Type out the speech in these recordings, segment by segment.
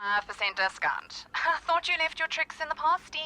5% discount. Thought you left your tricks in the past, Steve.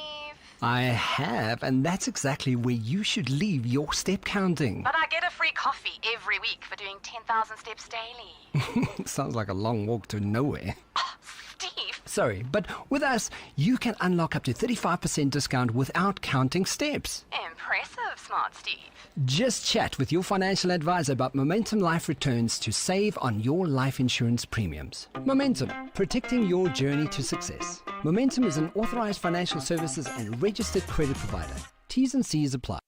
I have, and that's exactly where you should leave your step counting. But I get a free coffee every week for doing 10,000 steps daily. Sounds like a long walk to nowhere. Oh, Steve. Sorry, but with us, you can unlock up to 35% discount without counting steps. Impressive, smart Steve. Just chat with your financial advisor about Momentum Life Returns to save on your life insurance premiums. Momentum, protecting your journey to success. Momentum is an authorized financial services and registered credit provider. T's and C's apply.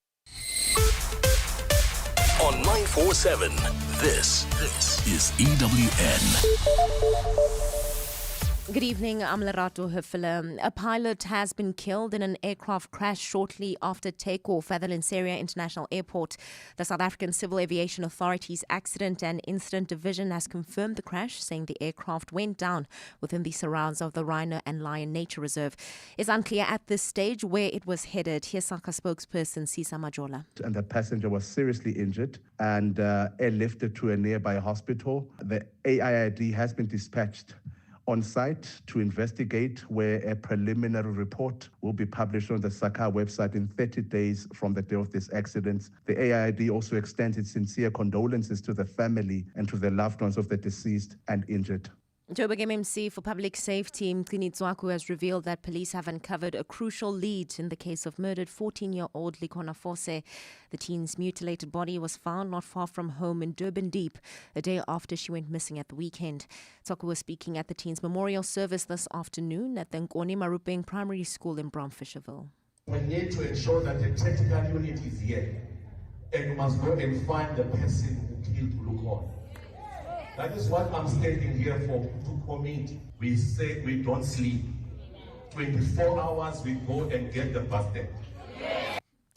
On 947, this is EWN. Good evening, I'm Lerato Hufela. A pilot has been killed in an aircraft crash shortly after takeoff at the Lanseria International Airport. The South African Civil Aviation Authority's Accident and Incident Division has confirmed the crash, saying the aircraft went down within the surrounds of the Rhino and Lion Nature Reserve. It's unclear at this stage where it was headed. Here's SACA spokesperson Sisa Majola. And the passenger was seriously injured and airlifted to a nearby hospital. The AIID has been dispatched on site to investigate, where a preliminary report will be published on the SACA website in 30 days from the day of this accident. The AIID also extends its sincere condolences to the family and to the loved ones of the deceased and injured. Joburg MMC for Public Safety, Mkini Tswaku, has revealed that police have uncovered a crucial lead in the case of murdered 14-year-old Likona Fose. The teen's mutilated body was found not far from home in Durban Deep, a day after she went missing at the weekend. Tswaku was speaking at the teen's memorial service this afternoon at the Nkoni Marupeng Primary School in Bromfisherville. We need to ensure that the tactical unit is here, and we must go and find the person who killed Lukon. That is what I'm standing here for, to commit. We say we don't sleep. 24 hours we go and get the bastard.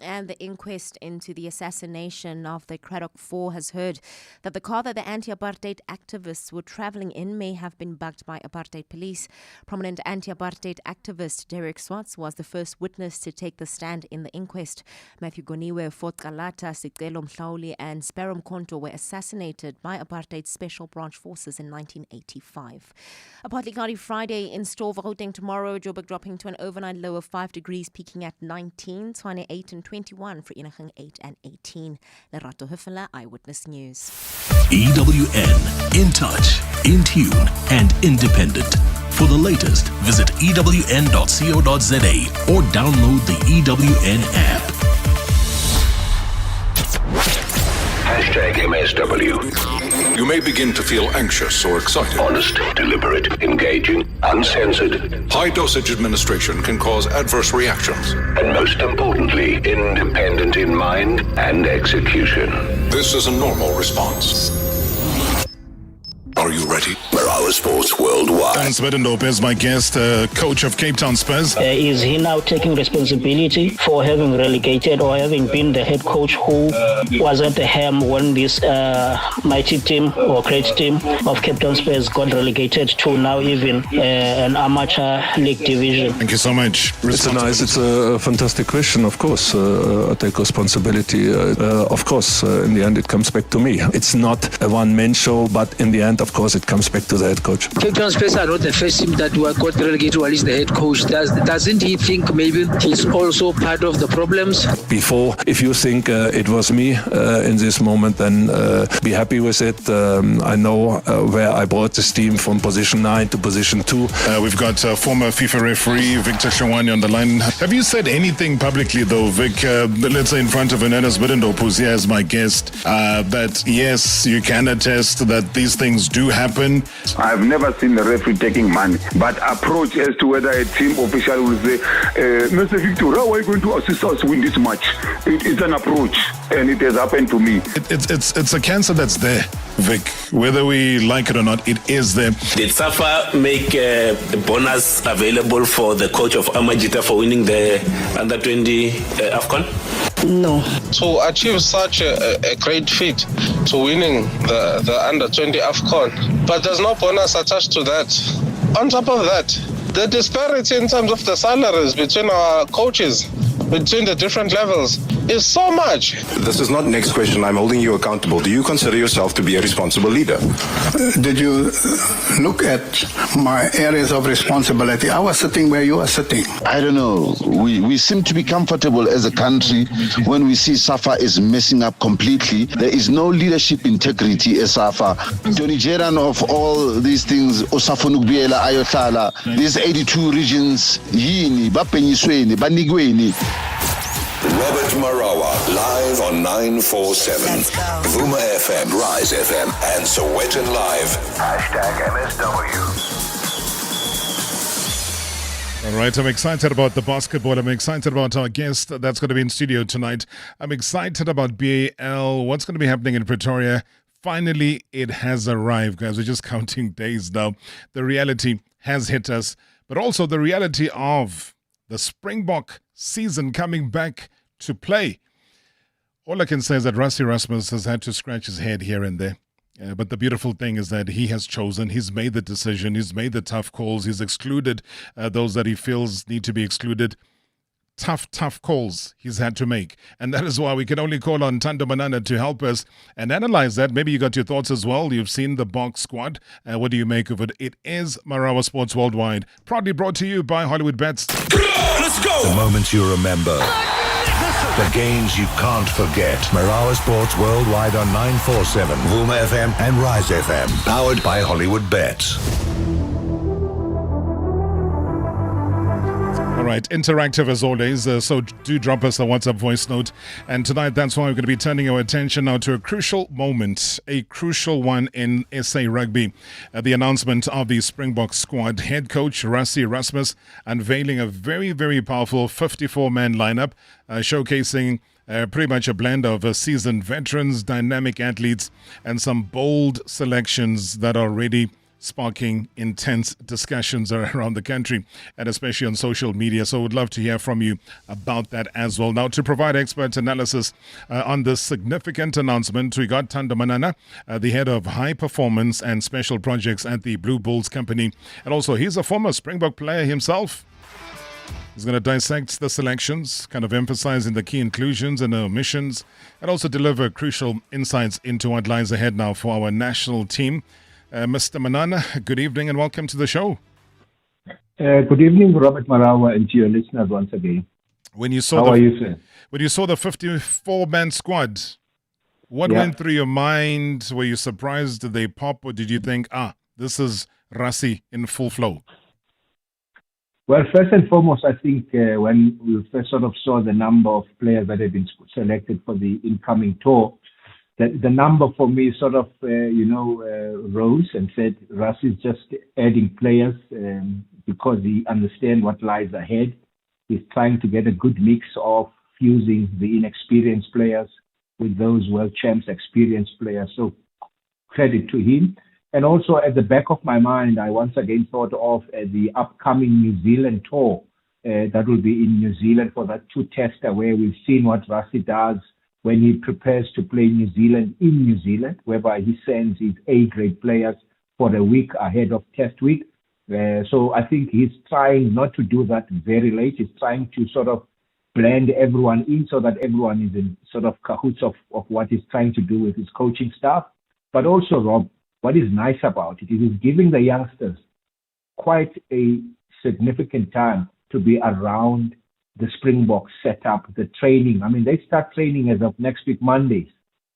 And the inquest into the assassination of the Craddock Four has heard that the car that the anti-apartheid activists were travelling in may have been bugged by apartheid police. Prominent anti-apartheid activist Derek Swartz was the first witness to take the stand in the inquest. Matthew Goniwe, Fort Kalata, Sicelo Mhlauli and Sparrow Mkhonto were assassinated by apartheid special branch forces in 1985. A partly cloudy Friday in store for Gauteng tomorrow. Joburg dropping to an overnight low of 5 degrees, peaking at 19, Tshwane 8 and 21, for Inageng 8 and 18. Lerato Hufela, Eyewitness News. EWN, in touch, in tune, and independent. For the latest, visit ewn.co.za or download the EWN app. #MSW. You may begin to feel anxious or excited. Honest, deliberate, engaging, uncensored. High dosage administration can cause adverse reactions. And most importantly, independent in mind and execution. This is a normal response. Are you ready? Marawa Sports Worldwide. Hans Middendorp is my guest, coach of Cape Town Spurs. Is he now taking responsibility for having relegated or having been the head coach who was at the helm when this mighty team or great team of Cape Town Spurs got relegated to now even an amateur league division? Thank you so much. It's a fantastic question, of course. I take responsibility. Of course, in the end, it comes back to me. It's not a one-man show, but in the end, of course, it comes back to the head coach. Cape Town Spurs are not the first team that got relegated while he's the head coach. Doesn't he think maybe he's also part of the problems? Before, if you think it was me in this moment, then be happy with it. I know where I brought this team from position 9 to position 2. We've got former FIFA referee Victor Shawani on the line. Have you said anything publicly, though, Vic, let's say in front of Hernandez Middendorp, who's here as my guest, that yes, you can attest that these things do happen? I've never seen the referee taking money, but approach as to whether a team official will say, Mr. Victor, how are you going to assist us win this match? It's an approach, and it has happened to me. It's a cancer that's there, Vic. Whether we like it or not, it is there. Did SAFA make a bonus available for the coach of Amajita for winning the Under-20 AFCON? No. To achieve such a great feat, to winning the Under-20 AFCON, but there's no bonus attached to that. On top of that, the disparity in terms of the salaries between our coaches, between the different levels, is so much. This is not next question. I'm holding you accountable. Do you consider yourself to be a responsible leader? Did you look at my areas of responsibility? I was sitting where you are sitting. I don't know. We seem to be comfortable as a country when we see SAFA is messing up completely. There is no leadership integrity as SAFA. Tony Jeran of all these things, Osafonukbiela, Ayotala, these 82 regions, Yini, Bapenyisweni, Banigweni. Robert Marawa, live on 947. Vuma FM, Rise FM, and Sowetan Live. #MSW. All right, I'm excited about the basketball. I'm excited about our guest that's going to be in studio tonight. I'm excited about BAL, what's going to be happening in Pretoria. Finally, it has arrived, guys. We're just counting days now. The reality has hit us, but also the reality of the Springbok season coming back to play. All I can say is that Rassie Erasmus has had to scratch his head here and there. But the beautiful thing is that he has chosen, he's made the decision, he's made the tough calls, he's excluded those that he feels need to be excluded. Tough calls he's had to make. And that is why we can only call on Thando Manana to help us and analyze that. Maybe you got your thoughts as well. You've seen the box squad. What do you make of it? It is Marawa Sports Worldwide. Proudly brought to you by Hollywood Bets. Let's go! The moments you remember. The games you can't forget. Marawa Sports Worldwide on 947, Vuma FM and Rise FM. Powered by Hollywood Bets. All right, interactive as always, so do drop us a WhatsApp voice note. And tonight, that's why we're going to be turning our attention now to a crucial moment, a crucial one in SA Rugby. The announcement of the Springbok squad. Head coach Rassie Erasmus unveiling a very, very powerful 54-man lineup, showcasing pretty much a blend of seasoned veterans, dynamic athletes, and some bold selections that are ready sparking intense discussions around the country and especially on social media. So would love to hear from you about that as well. Now, to provide expert analysis on this significant announcement, we got Thando Manana, the head of high performance and special projects at the Blue Bulls company. And also, he's a former Springbok player himself. He's going to dissect the selections, kind of emphasizing the key inclusions and omissions, and also deliver crucial insights into what lies ahead now for our national team. Mr. Manana, good evening and welcome to the show. Good evening, Robert Marawa, and to your listeners once again. When you saw How are you, sir? When you saw the 54-man squad, what went through your mind? Were you surprised? Did they pop, or did you think, this is Rassie in full flow? Well, first and foremost, I think when we first sort of saw the number of players that had been selected for the incoming tour, the number for me sort of, rose and said Rassie is just adding players because he understands what lies ahead. He's trying to get a good mix of fusing the inexperienced players with those world champs experienced players. So credit to him. And also at the back of my mind, I once again thought of the upcoming New Zealand tour that will be in New Zealand for that two-tester where we've seen what Rassie does when he prepares to play New Zealand in New Zealand, whereby he sends his A-grade players for a week ahead of test week. So I think he's trying not to do that very late. He's trying to sort of blend everyone in so that everyone is in sort of cahoots of what he's trying to do with his coaching staff. But also, Rob, what is nice about it is he's giving the youngsters quite a significant time to be around the Springbok setup, the training. I mean, they start training as of next week, Mondays.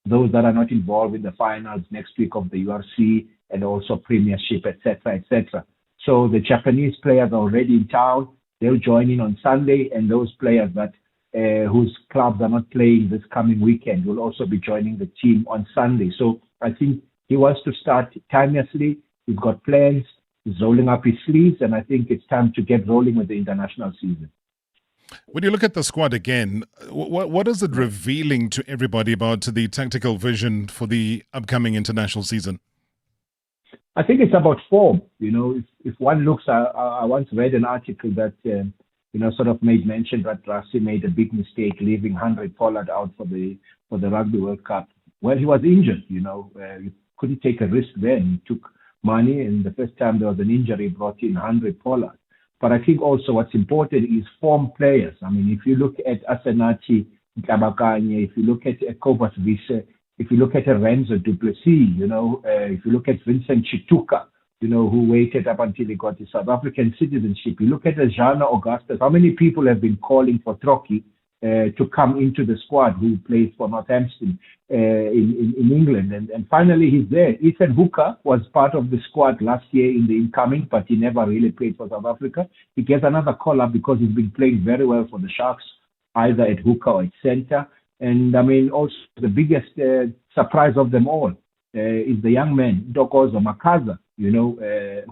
Those that are not involved in the finals next week of the URC and also Premiership, etc., etc. So the Japanese players are already in town. They'll join in on Sunday, and those players that whose clubs are not playing this coming weekend will also be joining the team on Sunday. So I think he wants to start timelessly. He's got plans. He's rolling up his sleeves, and I think it's time to get rolling with the international season. When you look at the squad again, what is it revealing to everybody about the tactical vision for the upcoming international season? I think it's about form. You know, if one looks, I once read an article that, sort of made mention that Rassie made a big mistake leaving Henry Pollard out for the Rugby World Cup. Well, he was injured, he couldn't take a risk then. He took money, and the first time there was an injury, brought in Henry Pollard. But I think also what's important is form players. I mean, if you look at Asenati, Tabakanye, if you look at Cobus Vise, if you look at Renzo Duplessis, if you look at Vincent Chituka, who waited up until he got his South African citizenship. You look at Jana Augustus, how many people have been calling for Trocky to come into the squad who plays for Northampton in England. And finally, he's there. Ethan Hooker was part of the squad last year in the incoming, but he never really played for South Africa. He gets another call-up because he's been playing very well for the Sharks, either at hooker or at center. And, I mean, also the biggest surprise of them all is the young man, Ntokozo Makaza,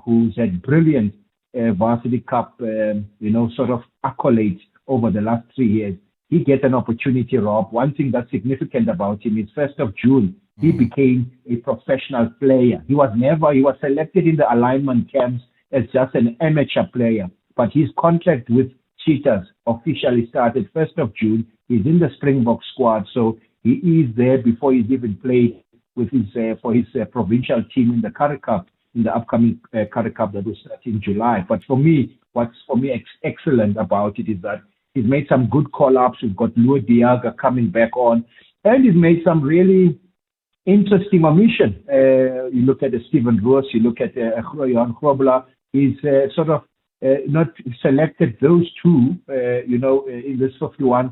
who's had brilliant varsity cup, sort of accolades over the last 3 years. He gets an opportunity, Rob. One thing that's significant about him is 1st of June, he became a professional player. He was selected in the alignment camps as just an amateur player, but his contract with Cheetahs officially started 1st of June. He's in the Springbok squad, so he is there before he's even played with his for his provincial team in the Currie Cup, in the upcoming Currie Cup that will start in July. But for me, what's excellent about it is that he's made some good call-ups. We've got Lua Diaga coming back on, and he's made some really interesting omission. You look at Stephen Roos, you look at Jan Grobler. He's sort of not selected those two, in this 51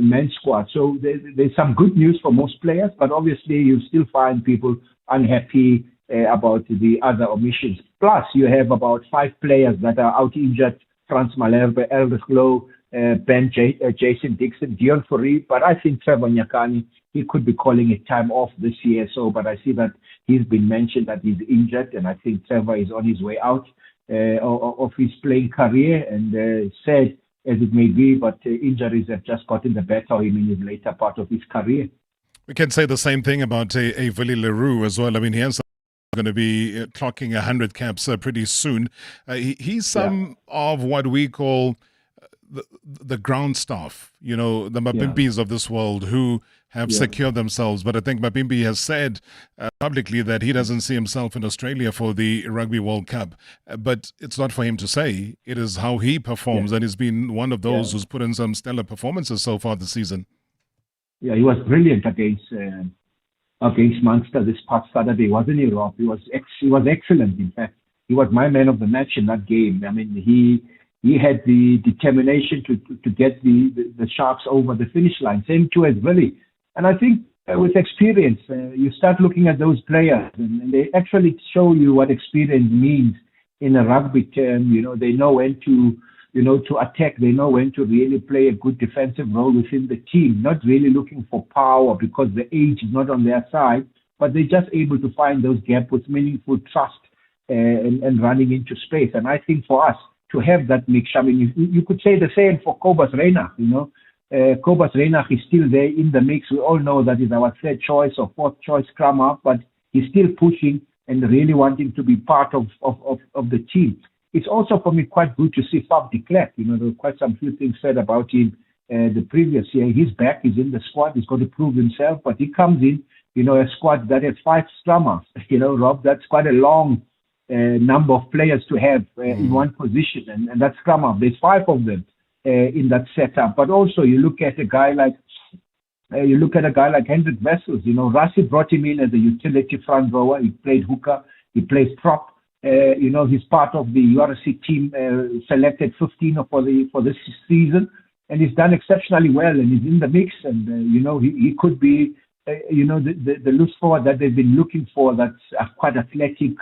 men's squad. So there's some good news for most players, but obviously you still find people unhappy about the other omissions. Plus, you have about 5 players that are out injured: Frans Malherbe, Elvis Low, Jason Dixon, Dion Fourie. But I think Trevor Nyakani, he could be calling it time off this year. But I see that he's been mentioned that he's injured, and I think Trevor is on his way out of his playing career. And sad as it may be, but injuries have just gotten the better of him in his later part of his career. We can say the same thing about a Willie Leroux as well. I mean, he's going to be clocking 100 caps pretty soon. He's some of what we call the ground staff, the Mapimpis of this world who have secured themselves. But I think Mapimpi has said publicly that he doesn't see himself in Australia for the Rugby World Cup. But it's not for him to say. It is how he performs, and he's been one of those who's put in some stellar performances so far this season. Yeah, he was brilliant against Munster this past Saturday, wasn't he, Rob? He was excellent, in fact. He was my man of the match in that game. I mean, he had the determination to get the Sharks over the finish line. Same too as Willie. And I think with experience, you start looking at those players, and they actually show you what experience means in a rugby term. They know when to attack. They know when to really play a good defensive role within the team, not really looking for power because the age is not on their side, but they're just able to find those gaps with meaningful trust and running into space. And I think for us to have that mix, I mean, you could say the same for Cobus Reinach, Cobus Reinach is still there in the mix. We all know that is our 3rd choice or 4th choice scrum half, but he's still pushing and really wanting to be part of the team. It's also for me quite good to see Fab de Klerk. There were quite some few things said about him the previous year. He's back, he's in the squad, he's got to prove himself, but he comes in, a squad that has 5 scrummers. Rob, that's quite a long number of players to have in one position, and that's scrum half. There's 5 of them in that setup. But also you look at a guy like Hendrik Wessels. Rassi brought him in as a utility front rower. He played hooker, he plays prop. He's part of the URC team, selected 15 for this season, and he's done exceptionally well, and he's in the mix. And he could be the loose forward that they've been looking for. That's quite athletic,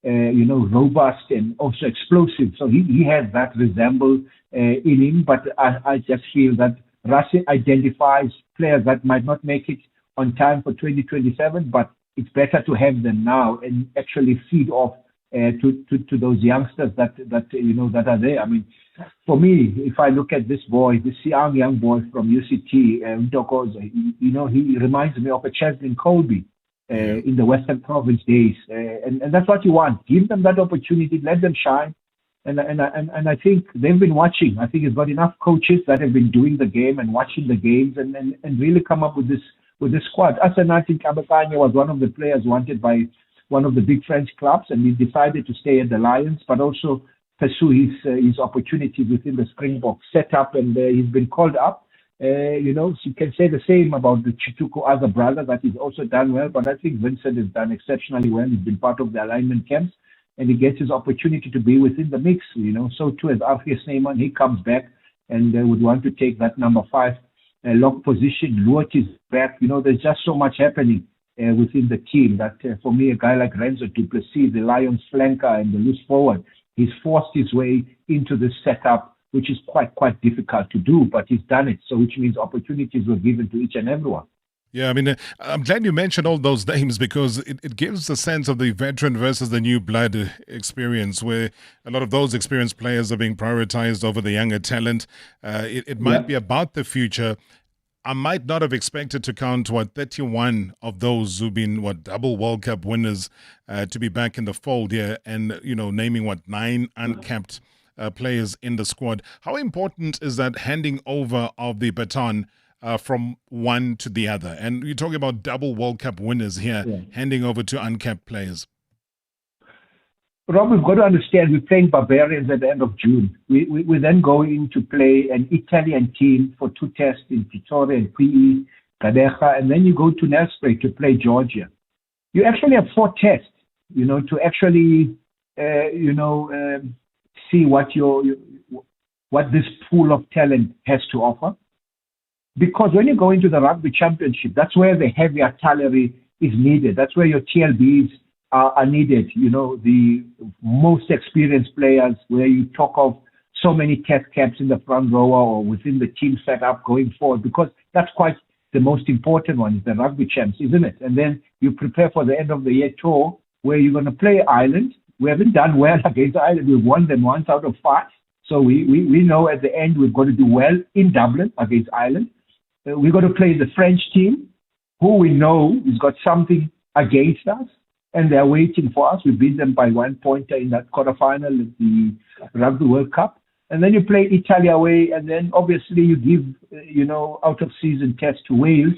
robust and also explosive. So he has that resemble in him. But I just feel that Rassi identifies players that might not make it on time for 2027, but it's better to have them now and actually feed off to those youngsters that are there. I mean, for me, if I look at this young boy from UCT, Ntokozo, he reminds me of a Cheslin Colby in the Western Province days, and that's what you want. Give them that opportunity, let them shine, and I think they've been watching. I think he's got enough coaches that have been doing the game and watching the games and really come up with this squad. Asenati Kabakanya was one of the players wanted by one of the big French clubs, and he decided to stay at the Lions, but also pursue his opportunities within the Springbok setup, and he's been called up. So you can say the same about the Chituku other brother that he's also done well, but I think Vincent has done exceptionally well. He's been part of the alignment camps and he gets his opportunity to be within the mix, So too as Arthur Snyman, he comes back and would want to take that number 5 lock position. Luot is back. There's just so much happening within the team that for me, a guy like Renzo du Plessis, the Lions flanker and the loose forward, he's forced his way into this setup, which is quite difficult to do, but he's done it. So which means opportunities were given to each and everyone. Yeah, I mean, I'm glad you mentioned all those names because it gives a sense of the veteran versus the new blood experience where a lot of those experienced players are being prioritized over the younger talent. It might be about the future. I might not have expected to count, 31 of those who've been, double World Cup winners to be back in the fold here and, naming, 9 uncapped players in the squad. How important is that handing over of the baton from one to the other? And you're talking about double World Cup winners here, handing over to uncapped players. Rob, we've got to understand we're playing Barbarians at the end of June. We then go in to play an Italian team for 2 tests in Pretoria and PE, Gadeja, and then you go to Nelspruit to play Georgia. You actually have 4 tests, to actually, see what this pool of talent has to offer. Because when you go into the rugby championship, that's where the heavy artillery is needed. That's where your TLBs are needed, the most experienced players, where you talk of so many test caps in the front row or within the team setup going forward, because that's quite the most important one, is the rugby champs, isn't it? And then you prepare for the end of the year tour where you're going to play Ireland. We haven't done well against Ireland. We've won them once out of 5. So we know at the end we've got to do well in Dublin against Ireland. We've got to play the French team, who we know has got something against us, and they're waiting for us. We beat them by 1 point in that quarterfinal at the Rugby World Cup. And then you play Italy away, and then obviously you give, out-of-season test to Wales,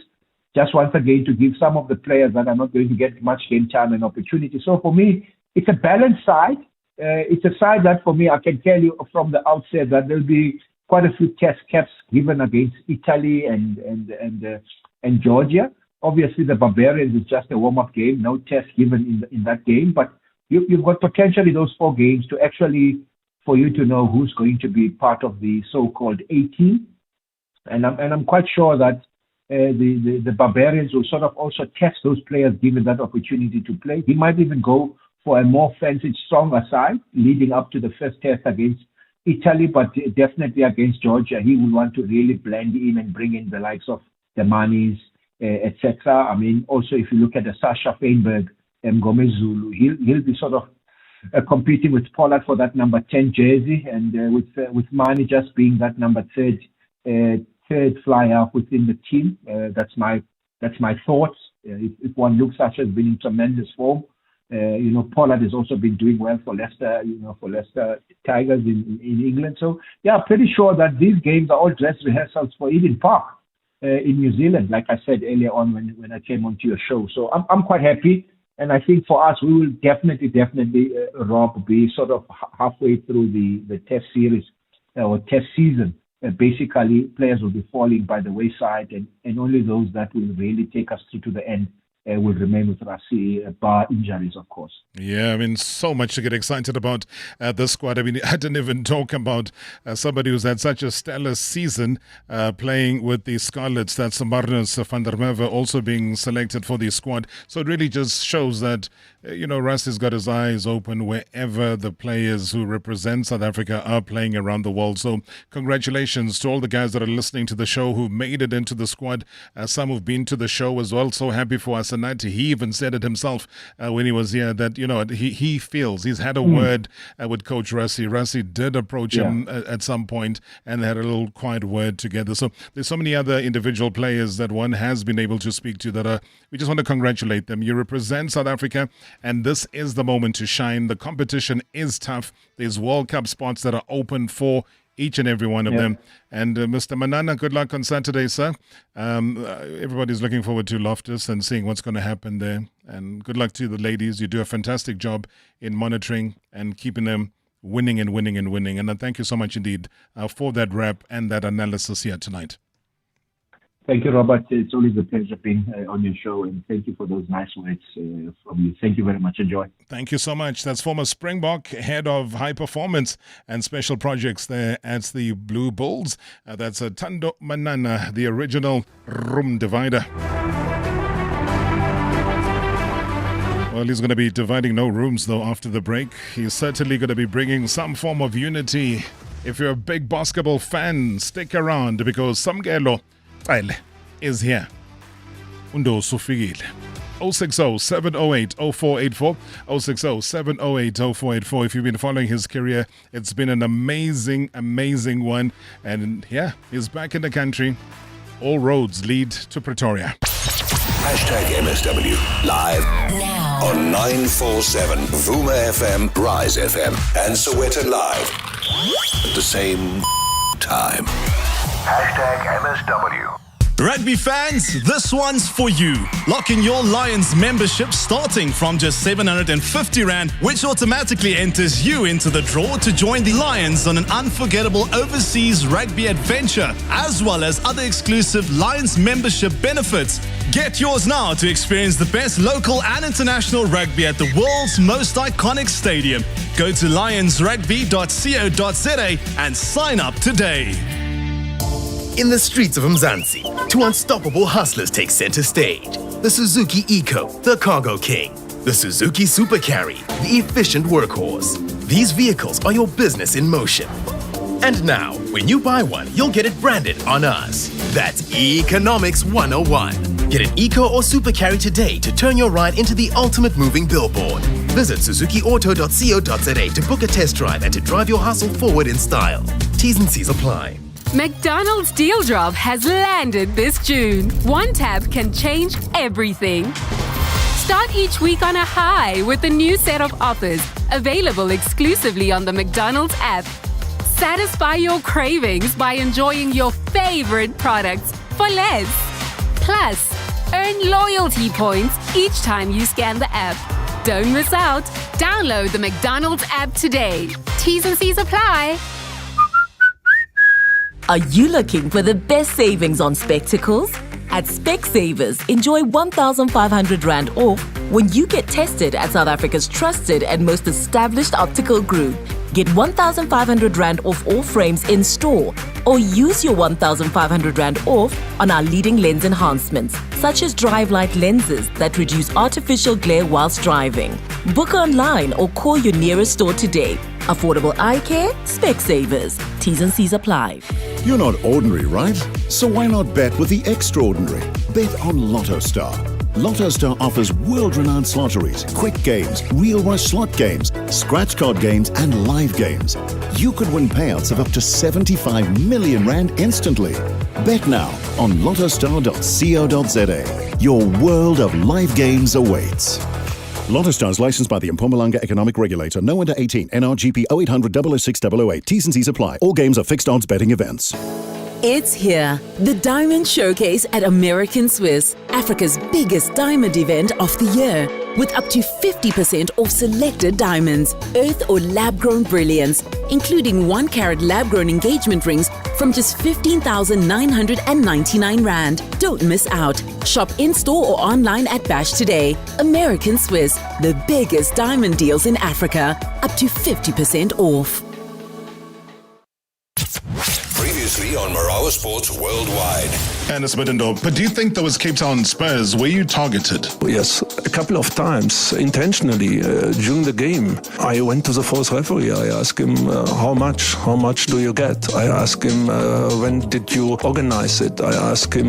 just once again to give some of the players that are not going to get much game time and opportunity. So for me, it's a balanced side. It's a side that for me, I can tell you from the outset that there'll be quite a few test caps given against Italy and Georgia. Obviously, the Barbarians is just a warm-up game, no test given in that game. But you've got potentially those 4 games to actually, for you to know who's going to be part of the so-called 18. And I'm quite sure that the Barbarians will sort of also test those players given that opportunity to play. He might even go for a more fancy, stronger side leading up to the first test against Italy, but definitely against Georgia, he will want to really blend in and bring in the likes of the Manis, etc. I mean, also if you look at the Sasha Feinberg and Gomez Zulu, he'll be sort of competing with Pollard for that number 10 jersey, and with Mani just being that number third flyer within the team. That's my thoughts. If one looks, Sasha has been in tremendous form. Pollard has also been doing well for Leicester, for Leicester Tigers in England. So, yeah, pretty sure that these games are all dress rehearsals for Eden Park in New Zealand, like I said earlier on when I came onto your show. So I'm quite happy. And I think for us, we will definitely, Rob, be sort of halfway through the test series or test season. Basically, players will be falling by the wayside, and only those that will really take us through to the end will remain with us, bar injuries, of course. Yeah, I mean, so much to get excited about this squad. I mean, I didn't even talk about somebody who's had such a stellar season playing with the Scarlets. That's Marnus van der Merwe also being selected for the squad. So it really just shows that, Russ has got his eyes open wherever the players who represent South Africa are playing around the world. So congratulations to all the guys that are listening to the show who made it into the squad. Some who've been to the show as well. So happy for us. And he even said it himself when he was here that, he feels he's had a word with Coach Rassie. Rassie did approach him at some point and they had a little quiet word together. So there's so many other individual players that one has been able to speak to that we just want to congratulate them. You represent South Africa and this is the moment to shine. The competition is tough. There's World Cup spots that are open for each and every one of them. And Mr. Manana, good luck on Saturday, sir. Everybody's looking forward to Loftus and seeing what's going to happen there. And good luck to the ladies. You do a fantastic job in monitoring and keeping them winning and winning and winning. And thank you so much indeed for that rap and that analysis here tonight. Thank you, Robert. It's always a pleasure being on your show, and thank you for those nice words from you. Thank you very much. Enjoy. Thank you so much. That's former Springbok head of high performance and special projects there at the Blue Bulls. That's Thando Manana, the original room divider. Well, he's going to be dividing no rooms, though, after the break. He's certainly going to be bringing some form of unity. If you're a big basketball fan, stick around because Samgelo is here. Undo Sufikile. 060-708-0484, 060-708-0484. If you've been following his career, it's been an amazing, amazing one. And yeah, he's back in the country. All roads lead to Pretoria. #MSW live now on 947 Vuma FM, Rise FM, and Soweto Live at the same time. #MSW. Rugby fans, this one's for you. Lock in your Lions membership starting from just 750 Rand, which automatically enters you into the draw to join the Lions on an unforgettable overseas rugby adventure, as well as other exclusive Lions membership benefits. Get yours now to experience the best local and international rugby at the world's most iconic stadium. Go to lionsrugby.co.za and sign up today. In the streets of Mzansi, two unstoppable hustlers take center stage. The Suzuki Eco, the cargo king. The Suzuki Super Carry, the efficient workhorse. These vehicles are your business in motion. And now, when you buy one, you'll get it branded on us. That's Economics 101. Get an Eco or Super Carry today to turn your ride into the ultimate moving billboard. Visit suzukiauto.co.za to book a test drive and to drive your hustle forward in style. T's and C's apply. McDonald's Deal Drop has landed this June. One tap can change everything. Start each week on a high with a new set of offers available exclusively on the McDonald's app. Satisfy your cravings by enjoying your favorite products for less. Plus, earn loyalty points each time you scan the app. Don't miss out. Download the McDonald's app today. T's and C's apply. Are you looking for the best savings on spectacles? At Specsavers, enjoy 1,500 Rand off when you get tested at South Africa's trusted and most established optical group. Get 1,500 Rand off all frames in store, or use your 1,500 Rand off on our leading lens enhancements, such as drive light lenses that reduce artificial glare whilst driving. Book online or call your nearest store today. Affordable eye care? Specsavers. T's and C's apply. You're not ordinary, right? So why not bet with the extraordinary? Bet on Lotto Star. Lotto Star offers world-renowned lotteries, quick games, real rush slot games, scratch card games, and live games. You could win payouts of up to 75 million Rand instantly. Bet now on lottostar.co.za. Your world of live games awaits. Lotto Star is licensed by the Mpumalanga Economic Regulator. No under 18. NRGP 0800 006 008. T's and C's apply. All games are fixed odds betting events. It's here, the Diamond Showcase at American Swiss, Africa's biggest diamond event of the year, with up to 50% off selected diamonds, earth or lab-grown brilliance, including 1-carat lab-grown engagement rings from just 15,999 Rand. Don't miss out. Shop in-store or online at Bash today. American Swiss, the biggest diamond deals in Africa, up to 50% off. Previously on Marawa Sports Worldwide. And it's Midendo. But do you think those Cape Town Spurs, were you targeted? Yes, a couple of times, intentionally, during the game. I went to the fourth referee. I asked him, how much do you get? I asked him, when did you organize it? I asked him,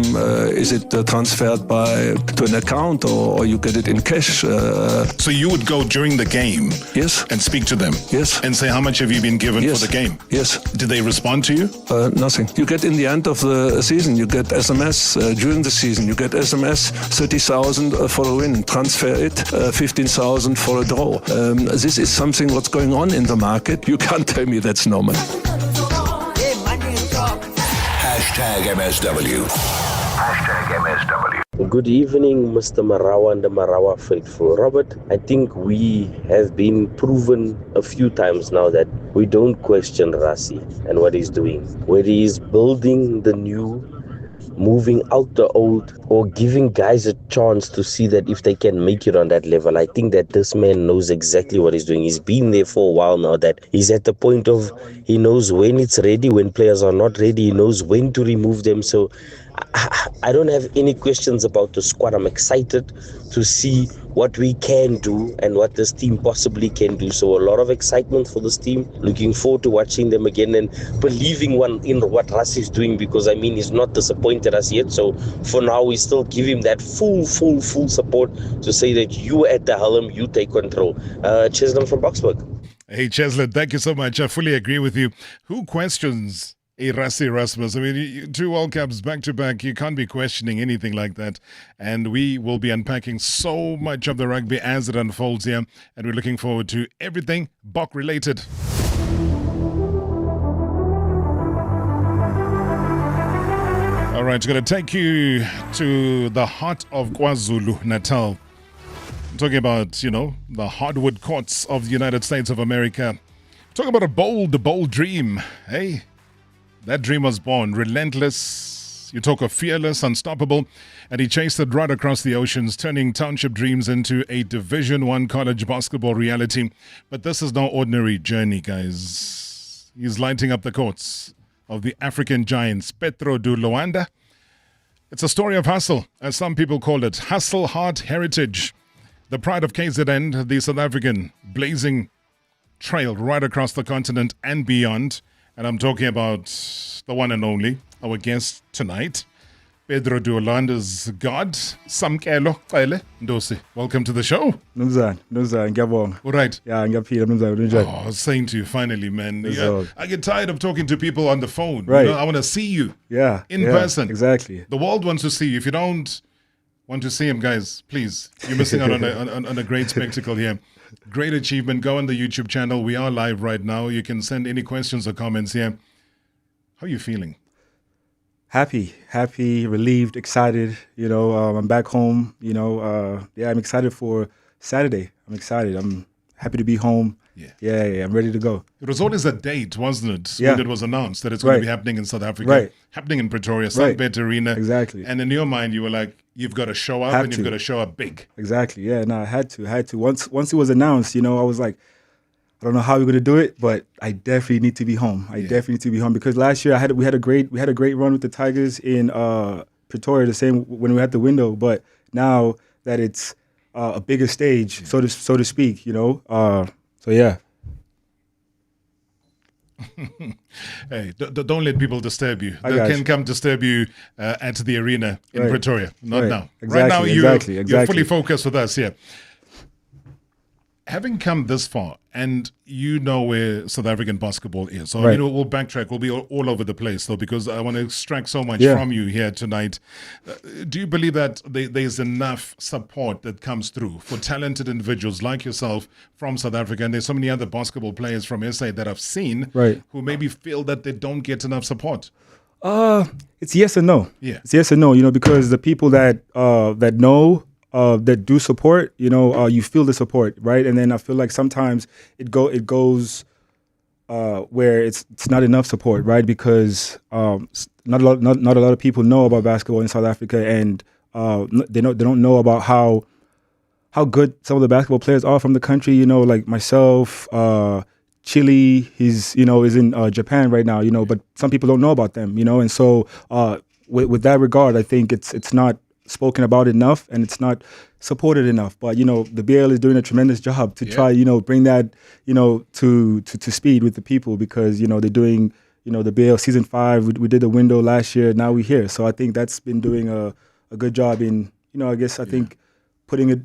is it transferred to an account or you get it in cash? So you would go during the game? Yes. And speak to them? Yes. And say, how much have you been given for the game? Yes. Did they respond to you? Nothing. You get in the end of the season, you get SMS during the season. You get SMS 30,000 for a win. Transfer it 15,000 for a draw. This is something what's going on in the market. You can't tell me that's normal. #MSW. #MSW. Good evening, Mr. Marawa and the Marawa faithful. Robert, I think we have been proven a few times now that we don't question Rassie and what he's doing. Where he is building the new moving out the old or giving guys a chance to see that if they can make it on that level. I think that this man knows exactly what he's doing. He's been there for a while now, that he's at the point of he knows when it's ready, when players are not ready, he knows when to remove them. So I don't have any questions about the squad. I'm excited to see what we can do and what this team possibly can do. So a lot of excitement for this team. Looking forward to watching them again and believing in what Russ is doing, because I mean he's not disappointed us yet. So for now we still give him that full support to say that you at the helm, you take control. Cheslin from Boxburg. Hey, Cheslin, thank you so much. I fully agree with you. Who questions Rassie Erasmus? I mean, 2 World Cups back to back, you can't be questioning anything like that. And we will be unpacking so much of the rugby as it unfolds here. And we're looking forward to everything Bok related. All right, we're going to take you to the heart of KwaZulu Natal. I'm talking about, the hardwood courts of the United States of America. Talking about a bold dream. Hey, that dream was born. Relentless. You talk of fearless, unstoppable. And he chased it right across the oceans, turning township dreams into a Division I college basketball reality. But this is no ordinary journey, guys. He's lighting up the courts of the African giants, Petro do Luanda. It's a story of hustle, as some people call it. Hustle, heart, heritage. The pride of KZN, the South African blazing trail right across the continent and beyond. And I'm talking about the one and only, our guest tonight, Pedro de Luanda's God, Samkelo Qele Ndosi. Welcome to the show. Nuzan, ngiyabonga. All right. Yeah, ngiyaphila Nuzan. I was saying to you finally, man. Yeah, I get tired of talking to people on the phone. Right. I want to see you. Yeah. In person. Exactly. The world wants to see you. If you don't want to see him, guys, please, you're missing out on a great spectacle here. Great achievement. Go on the YouTube channel. We are live right now. You can send any questions or comments here. How are you feeling? Happy, relieved, excited. I'm back home. I'm excited for Saturday. I'm excited. I'm happy to be home. Yeah, I'm ready to go. It was always a date, wasn't it? Yeah. When it was announced that it's going to be happening in South Africa. Right. Happening in Pretoria, Sunbet Arena. Exactly. And in your mind, you were like, you've got to show up and you've got to show up big. Exactly. Yeah, no, I had to. Once it was announced, I was like, I don't know how we're going to do it, but I definitely need to be home. Definitely need to be home, because last year we had a great run with the Tigers in Pretoria, the same when we had the window. But now that it's a bigger stage, so to speak, so yeah. Hey, don't let people disturb you. They can come disturb you at the arena in Pretoria. Not now. Exactly, right now, exactly. You're fully focused with us here. Having come this far, and you know where South African basketball is, so we'll backtrack. We'll be all over the place, though, because I want to extract so much from you here tonight. Do you believe that there's enough support that comes through for talented individuals like yourself from South Africa? And there's so many other basketball players from SA that I've seen who maybe feel that they don't get enough support. It's yes and no. Yeah, it's yes and no. Because the people that know. That do support, you feel the support, right? And then I feel like sometimes it goes where it's not enough support, right? Because not a lot of people know about basketball in South Africa, and they don't know about how good some of the basketball players are from the country. Like myself, Chile, is in Japan right now. But some people don't know about them, and so with that regard, I think it's not spoken about enough, and it's not supported enough. But the BL is doing a tremendous job to try bring that to speed with the people, because they're doing the BL season 5. We did the window last year. Now we're here, so I think that's been doing a good job in I think putting it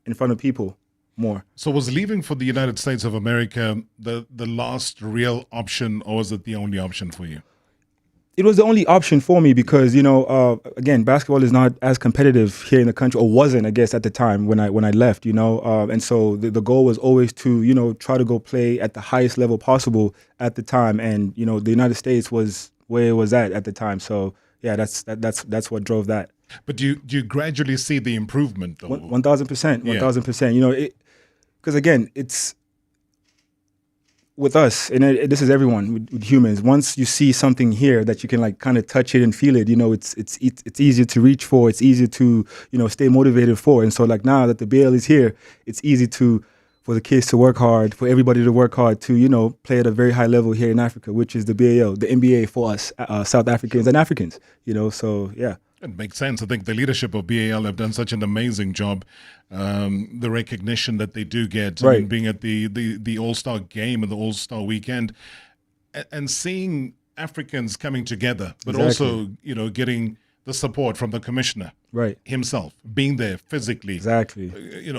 in front of people more. So was leaving for the United States of America the last real option, or was it the only option for you? It was the only option for me, because again, basketball is not as competitive here in the country, or wasn't, I guess, at the time when I left. And so the goal was always to try to go play at the highest level possible at the time, and the United States was where it was at the time. So yeah, that's what drove that. But do you gradually see the improvement, though? 1,000%, 1,000%. Because again, it's with us, and this is everyone with humans. Once you see something here that you can like kind of touch it and feel it, it's easier to reach for. It's easier to stay motivated for. And so like now that the BL is here, it's easy for the kids to work hard, for everybody to work hard to play at a very high level here in Africa, which is the BAL, the NBA for us South Africans and Africans. So yeah. It makes sense. I think the leadership of BAL have done such an amazing job. The recognition that they do get, right. Being at the All-Star game and the All-Star weekend, and seeing Africans coming together, but exactly. also getting the support from the commissioner, right, himself, being there physically, exactly,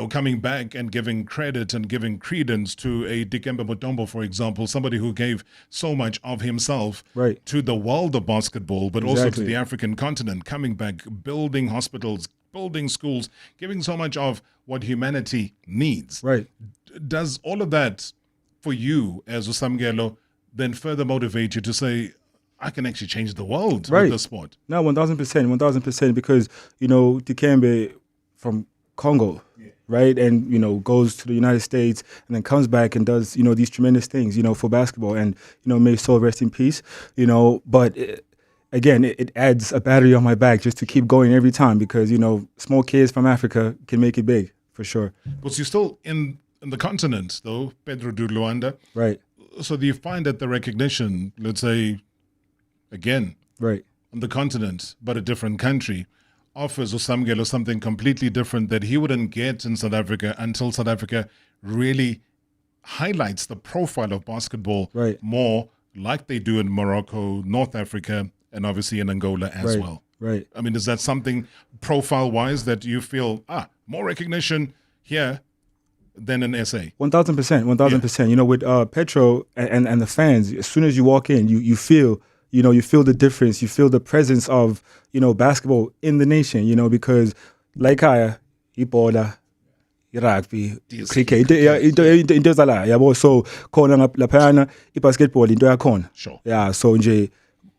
coming back and giving credit and giving credence to a Dikembe Mutombo, for example, somebody who gave so much of himself right. to the world of basketball, but exactly. also to the African continent, coming back, building hospitals, building schools, giving so much of what humanity needs. Right. Does all of that for you as Usamgelo then further motivate you to say, I can actually change the world right. with the sport? No, 1,000%, because, Dikembe from Congo, right, and, goes to the United States and then comes back and does, these tremendous things, for basketball, and, may his soul rest in peace, but again, it adds a battery on my back just to keep going every time because, small kids from Africa can make it big, for sure. But you're still in the continent, though, Pedro de Luanda. Right. So do you find that the recognition, let's say, again, right, on the continent, but a different country, offers Usamgelo something completely different that he wouldn't get in South Africa until South Africa really highlights the profile of basketball right. more like they do in Morocco, North Africa, and obviously in Angola as right. well. Right. I mean, is that something profile-wise that you feel, more recognition here than in SA? 1,000%. With Petro and the fans, as soon as you walk in, you feel you feel the difference. You feel the presence of, basketball in the nation, because like ibola, rugby, cricket, into zala, yabo. So khona laphana ibasketball into yakhona. Sure. Yeah, so nje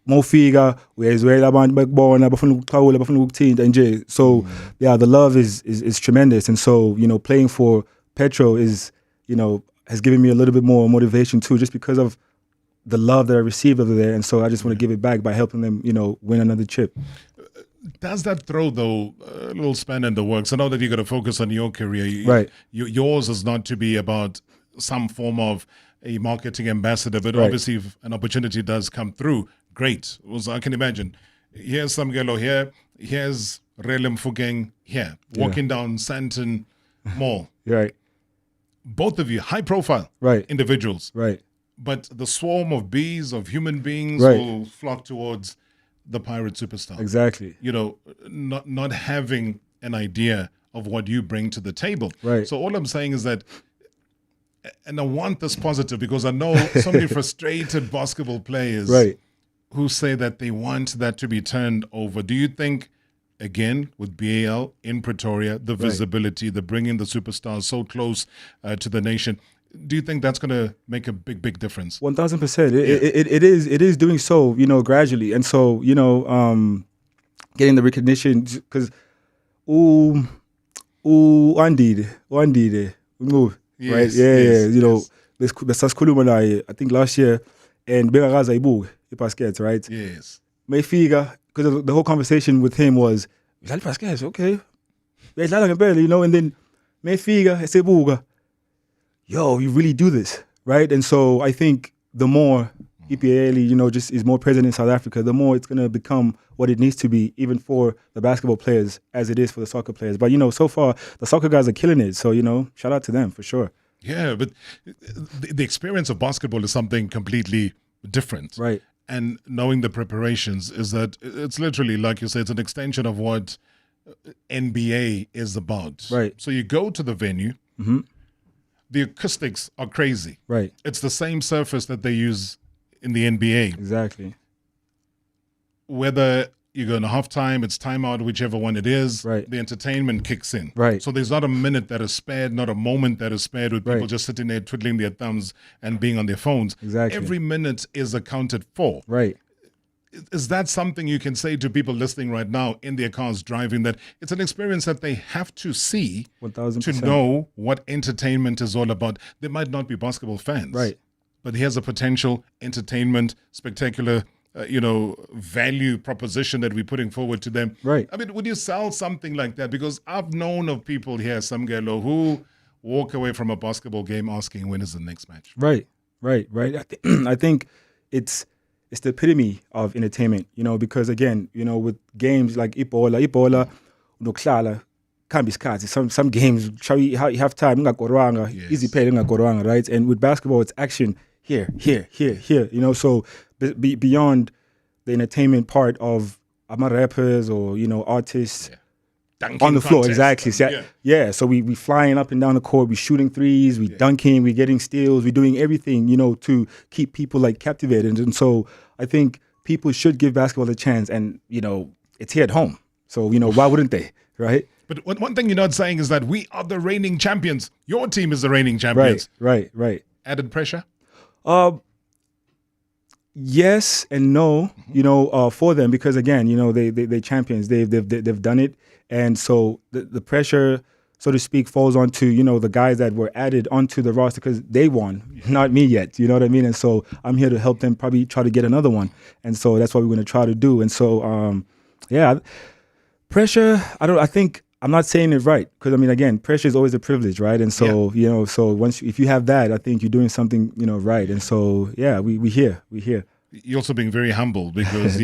mawufika uyezwela abantu bekubona bafuna ukuxhawula bafuna ukuthinta nje. So yeah, the love is tremendous, and so playing for Petro is has given me a little bit more motivation too, just because of the love that I received over there, and so I just want to give it back by helping them, win another chip. Does that throw, though, a little span in the works? I know that you're going to focus on your career. Right. Yours is not to be about some form of a marketing ambassador, but right. obviously if an opportunity does come through, great. I can imagine. Here's Samgelo here. Here's Relem Fugeng here. Walking down Santon Mall. Right. Both of you, high profile right. individuals. Right. But the swarm of bees, of human beings right. will flock towards the pirate superstar. Exactly. Not having an idea of what you bring to the table. Right. So all I'm saying is that, and I want this positive because I know so many frustrated basketball players right. who say that they want that to be turned over. Do you think, again, with BAL in Pretoria, the visibility, the bringing the superstars so close to the nation, do you think that's going to make a big difference? 1,000%. It is doing so, gradually, and so getting the recognition because andide, right? Yeah. Besasikhuluma naye, I think last year, and bengakaza ibuke ibasket, right? Yes. Mayfika, because the whole conversation with him was, "Udlala basket, okay?" Uyadlala ngempela, and then Mayfika esebuka. Yo, you really do this, right? And so I think the more EPL, just is more present in South Africa, the more it's going to become what it needs to be, even for the basketball players as it is for the soccer players. But, so far, the soccer guys are killing it. So, shout out to them for sure. Yeah, but the experience of basketball is something completely different. Right. And knowing the preparations is that it's literally, like you say, it's an extension of what NBA is about. Right. So you go to the venue. Mm-hmm. The acoustics are crazy. Right. It's the same surface that they use in the NBA. Exactly. Whether you go in a halftime, it's timeout, whichever one it is, right. The entertainment kicks in. Right. So there's not a minute that is spared, not a moment that is spared with people just sitting there twiddling their thumbs and being on their phones. Exactly. Every minute is accounted for. Right. Is that something you can say to people listening right now in their cars driving, that it's an experience that they have to see 1,000%. to know what entertainment is all about? They might not be basketball fans. Right. but here's a potential entertainment, spectacular, value proposition that we're putting forward to them. Right. I mean, would you sell something like that? Because I've known of people here, Samgelo, who walk away from a basketball game asking when is the next match. Right. I think it's the epitome of entertainment, because again, with games like Ibola, Noklala, can't be scarce. Some games, you have time, easy pay, right? And with basketball, it's action here, so beyond the entertainment part of rappers or, artists, on the floor, exactly. So we flying up and down the court, we shooting threes, we dunking, we getting steals, we doing everything, to keep people like captivated. And so I think people should give basketball a chance, and it's here at home. So why wouldn't they, right? But one thing you're not saying is that we are the reigning champions. Your team is the reigning champions. Right. Added pressure? Yes and no, for them, because again, they champions, they've done it. And so the pressure, so to speak, falls onto, the guys that were added onto the roster because they won, not me yet. You know what I mean? And so I'm here to help them probably try to get another one. And so that's what we're going to try to do. And so, pressure, I'm not saying it right, because again, pressure is always a privilege, right? And so, so if you have that, I think you're doing something, right. And so, we here. You're also being very humble because,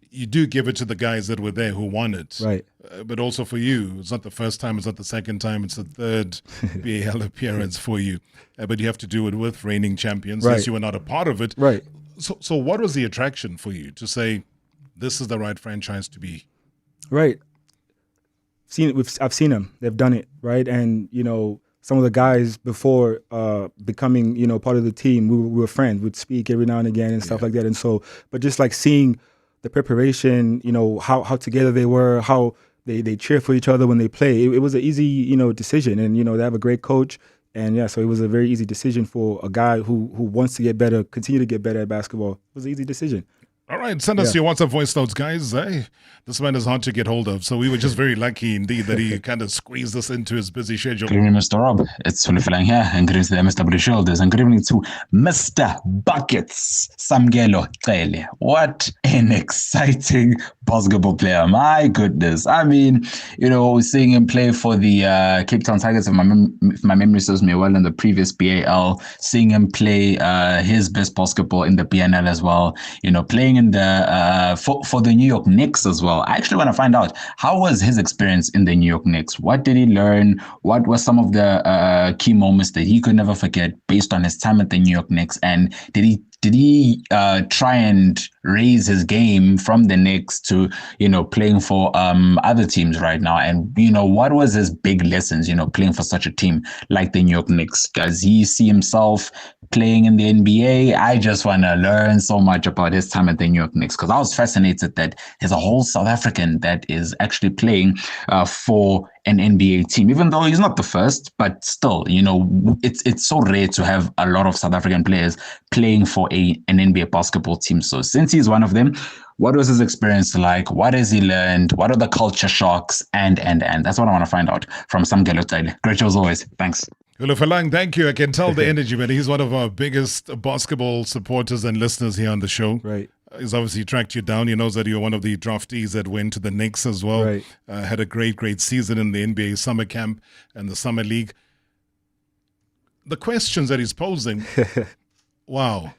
you do give it to the guys that were there who won it. Right. But also for you, it's not the first time, it's not the second time, it's the third BAL appearance for you. But you have to do it with reigning champions. Right. Yes, you were not a part of it. Right. So what was the attraction for you to say, this is the right franchise to be? Right. I've seen them. They've done it, right? And, some of the guys before becoming, part of the team, we were friends. We'd speak every now and again and stuff like that. And so, but just like seeing the preparation, how together they were, how they cheer for each other when they play. It was an easy, decision. And, they have a great coach. And so it was a very easy decision for a guy who wants to get better, continue to get better at basketball. It was an easy decition. All right, send us your WhatsApp voice notes, guys. Hey, this man is hard to get hold of, so we were just very lucky indeed that he kind of squeezed us into his busy schedule. Good evening, Mr. Rob. It's Fulifilang here, and good evening to the MSW Shoulders, and good evening to Mr. Buckets, Samgelo Cele. What an exciting basketball player. My goodness. Seeing him play for the Cape Town Tigers, if my memory serves me well, in the previous BAL, seeing him play his best basketball in the BNL as well, playing in the for the New York Knicks as well. I actually want to find out, how was his experience in the New York Knicks? What did he learn? What were some of the key moments that he could never forget based on his time at the New York Knicks? And did he try and raise his game from the Knicks to, playing for other teams right now? And, what was his big lessons, playing for such a team like the New York Knicks? Does he see himself playing in the NBA? I just want to learn so much about his time at the New York Knicks, because I was fascinated that there's a whole South African that is actually playing for an NBA team, even though he's not the first, but still, it's so rare to have a lot of South African players playing for an NBA basketball team. So since he's one of them, what was his experience like? What has he learned? What are the culture shocks? And that's what I want to find out from Samgelo Cele. Great show as always. Thanks. Ulufalang, thank you. I can tell the energy, man. He's one of our biggest basketball supporters and listeners here on the show. Right. He's obviously tracked you down. He knows that you're one of the draftees that went to the Knicks as well. Right. Had a great season in the NBA summer camp and the summer league. The questions that he's posing, wow.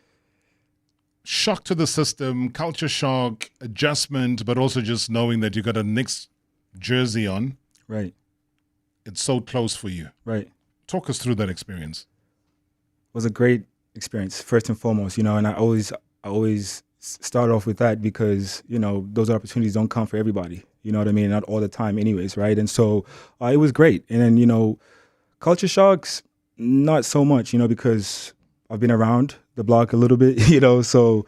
Shock to the system, culture shock, adjustment, but also just knowing that you got a Knicks jersey on. Right. It's so close for you. Right. Talk us through that experience. It was a great experience, first and foremost, and I always start off with that because, those opportunities don't come for everybody. You know what I mean? Not all the time anyways, right? And so it was great. And then, culture shocks, not so much, because I've been around the block a little bit, so.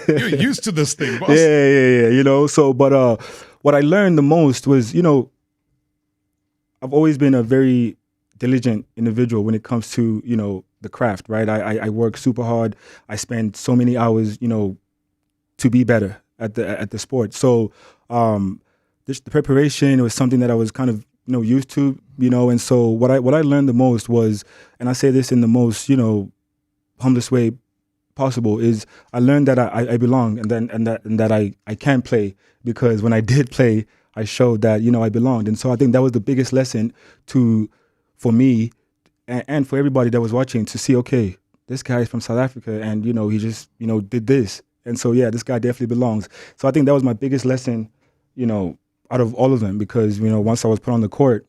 You're used to this thing, boss. Yeah, so, but what I learned the most was, I've always been a very diligent individual when it comes to, the craft, right? I work super hard. I spend so many hours, to be better at the sport. So the preparation was something that I was kind of, used to, and so what I learned the most was, and I say this in the most, humblest way possible is I learned that I belong and that I can play, because when I did play, I showed that, you know, I belonged. And so I think that was the biggest lesson for me and for everybody that was watching, to see, okay, this guy is from South Africa and, you know, he just, you know, did this. And so, yeah, this guy definitely belongs. So I think that was my biggest lesson, you know, out of all of them, because, you know, once I was put on the court,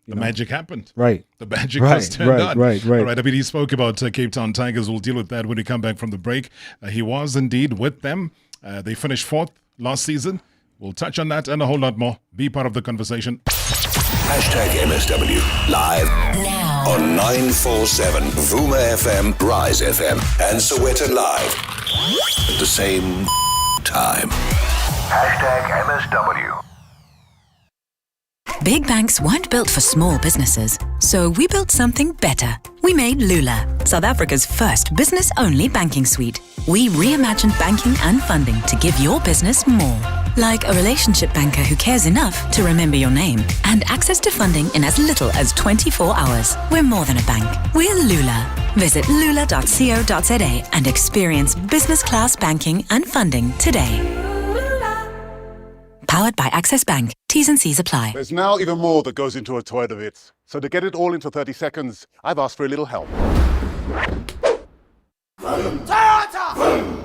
the magic happened. Right. The magic was turned on. Right. All right. I mean, he spoke about Cape Town Tigers. We'll deal with that when we come back from the break. He was indeed with them. They finished 4th last season. We'll touch on that and a whole lot more. Be part of the conversation. Hashtag MSW live now on 947 Vuma FM, Rise FM, and Sowetan Live at the same time. Hashtag MSW. Big banks weren't built for small businesses, so we built something better. We made Lula, South Africa's first business-only banking suite. We reimagined banking and funding to give your business more. Like a relationship banker who cares enough to remember your name, and access to funding in as little as 24 hours. We're more than a bank. We're Lula. Visit lula.co.za and experience business-class banking and funding today. Powered by Access Bank. T's and C's apply. There's now even more that goes into a Toyota Vitz. So to get it all into 30 seconds, I've asked for a little help. Toyota!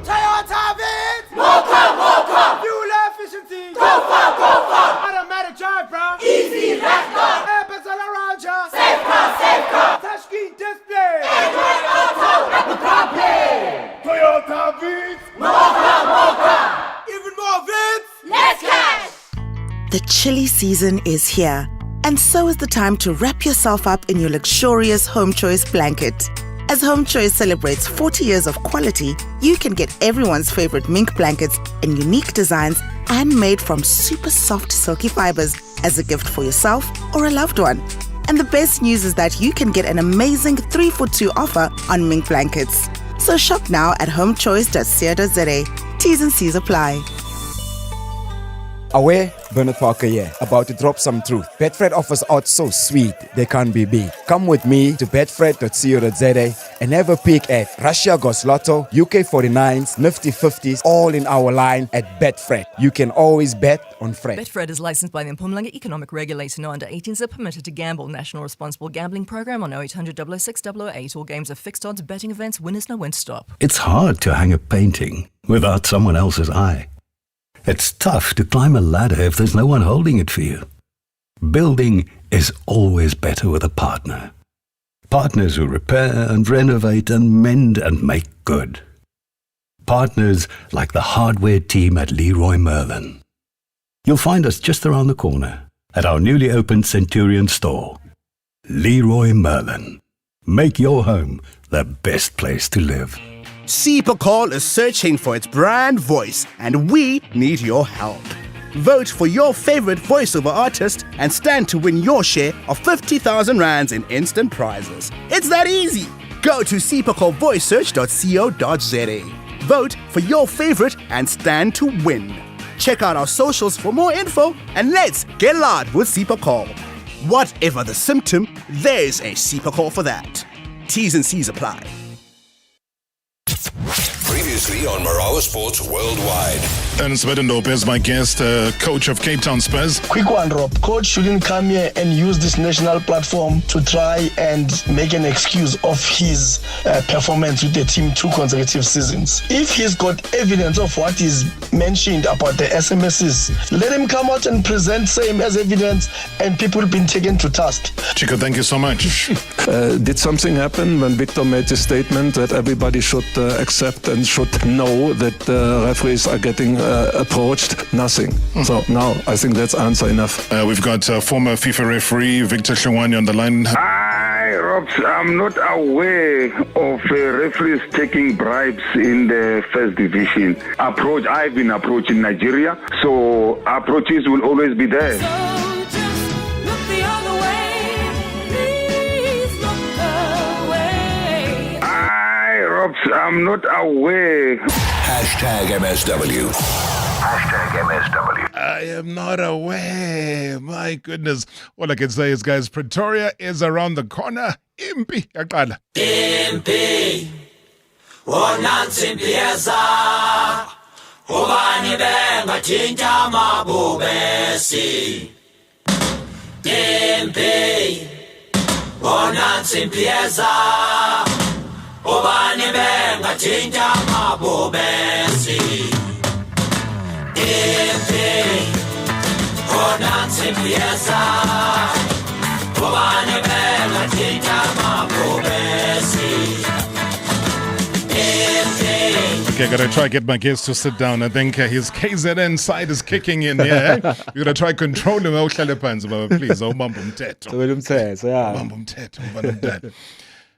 Toyota Vitz! Mocha! Fuel efficiency! Go far! Automatic drive, bro! Easy, let's go! Airbags all around ya! Safe car! Touchscreen display! Android Auto! Apple CarPlay! Toyota Vitz! Mocha! Even more Vitz! Let's cash! The chilly season is here, and so is the time to wrap yourself up in your luxurious Home Choice blanket. As Home Choice celebrates 40 years of quality, you can get everyone's favorite mink blankets in unique designs and made from super soft silky fibers as a gift for yourself or a loved one. And the best news is that you can get an amazing 3-for-2 offer on mink blankets. So shop now at homechoice.co.za. T's and C's apply. Aware, Bernard Parker here, about to drop some truth. Betfred offers odds so sweet, they can't be beat. Come with me to betfred.co.za and have a peek at Russia Goes Lotto, UK 49s, Nifty 50s, all in our line at Betfred. You can always bet on Fred. Betfred is licensed by the Mpumalanga Economic Regulator. No under 18s are permitted to gamble. National Responsible Gambling Program on 0800 006 008. All games are fixed odds, betting events, winners know when to stop. It's hard to hang a painting without someone else's eye. It's tough to climb a ladder if there's no one holding it for you. Building is always better with a partner. Partners who repair and renovate and mend and make good. Partners like the hardware team at Leroy Merlin. You'll find us just around the corner at our newly opened Centurion store. Leroy Merlin. Make your home the best place to live. Call is searching for its brand voice, and we need your help. Vote for your favorite voiceover artist and stand to win your share of 50,000 rands in instant prizes. It's that easy. Go to cpacalvoicesearch.co.za. Vote for your favorite and stand to win. Check out our socials for more info, and let's get loud with Call. Whatever the symptom, there's a Call for that. T's and C's apply. Previously on Marawa Sports Worldwide. Ernest Beddendorp is my guest, coach of Cape Town Spurs. Quick one, Rob. Coach shouldn't come here and use this national platform to try and make an excuse of his performance with the team 2 consecutive seasons. If he's got evidence of what is mentioned about the SMSs, let him come out and present same as evidence, and people been taken to task. Chico, thank you so much. Did something happen when Victor made the statement that everybody should accept and should know that referees are getting approached? Nothing. So now I think that's answer enough. We've got former FIFA referee Victor Shawani on the line. Hi, Robs. I'm not aware of referees taking bribes in the first division. I've been approached in Nigeria, so approaches will always be there. I'm not aware. Hashtag MSW. Hashtag MSW. I am not aware. My goodness. All I can say is, guys, Pretoria is around the corner. Impi. Yaqala. Impi. Bonansi mpieza Ubani benga chinja mabubesi Tempe Bonansi mpieza Ubani benga chinja mabubesi Tempe Bonansi mpieza Ubani benga chinja mabubesi Okay, gotta try get my guest to sit down. I think his KZN side is kicking in here. You gotta try control him. Please,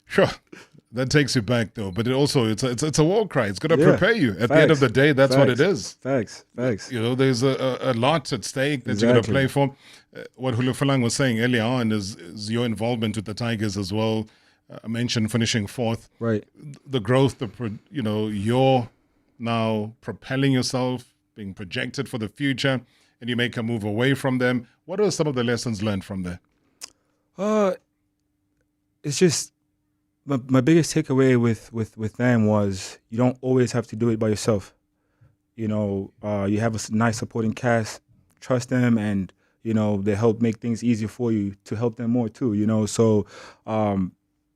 Sure. That takes you back though, but it's a war cry. It's gonna prepare you. At the end of the day, that's what it is. Facts. You know, there's a lot at stake that you're gonna play for. What Hulufalang was saying earlier on is your involvement with the Tigers as well. I mentioned finishing fourth. Right. The growth, you're now propelling yourself, being projected for the future, and you make a move away from them. What are some of the lessons learned from there? It's just my biggest takeaway with them was you don't always have to do it by yourself. You know, you have a nice supporting cast. Trust them, and you know they help make things easier for you to help them more too. You know, so.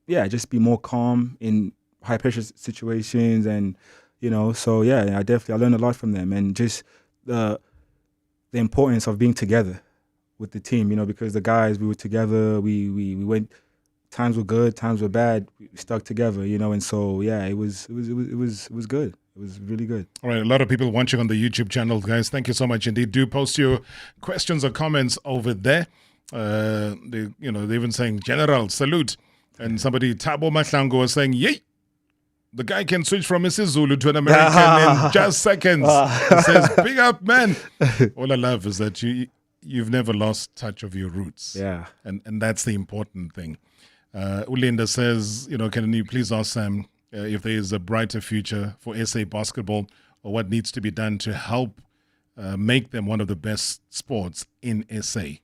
Yeah, just be more calm in high pressure situations, and you know, so yeah, I learned a lot from them, and just the importance of being together with the team, you know, because the guys, we were together, we went, times were good, times were bad, we stuck together, you know, and so yeah, it was good. It was really good. All right, a lot of people watching on the YouTube channel, guys. Thank you so much indeed. Do post your questions or comments over there. They're even saying General salute. And somebody, Tabo Mahlango, was saying, yay, the guy can switch from Mrs. Zulu to an American in just seconds. He says, big up, man. All I love is that you've never lost touch of your roots. Yeah. And that's the important thing. Ulinda says, can you please ask Sam if there is a brighter future for SA basketball, or what needs to be done to help make them one of the best sports in SA?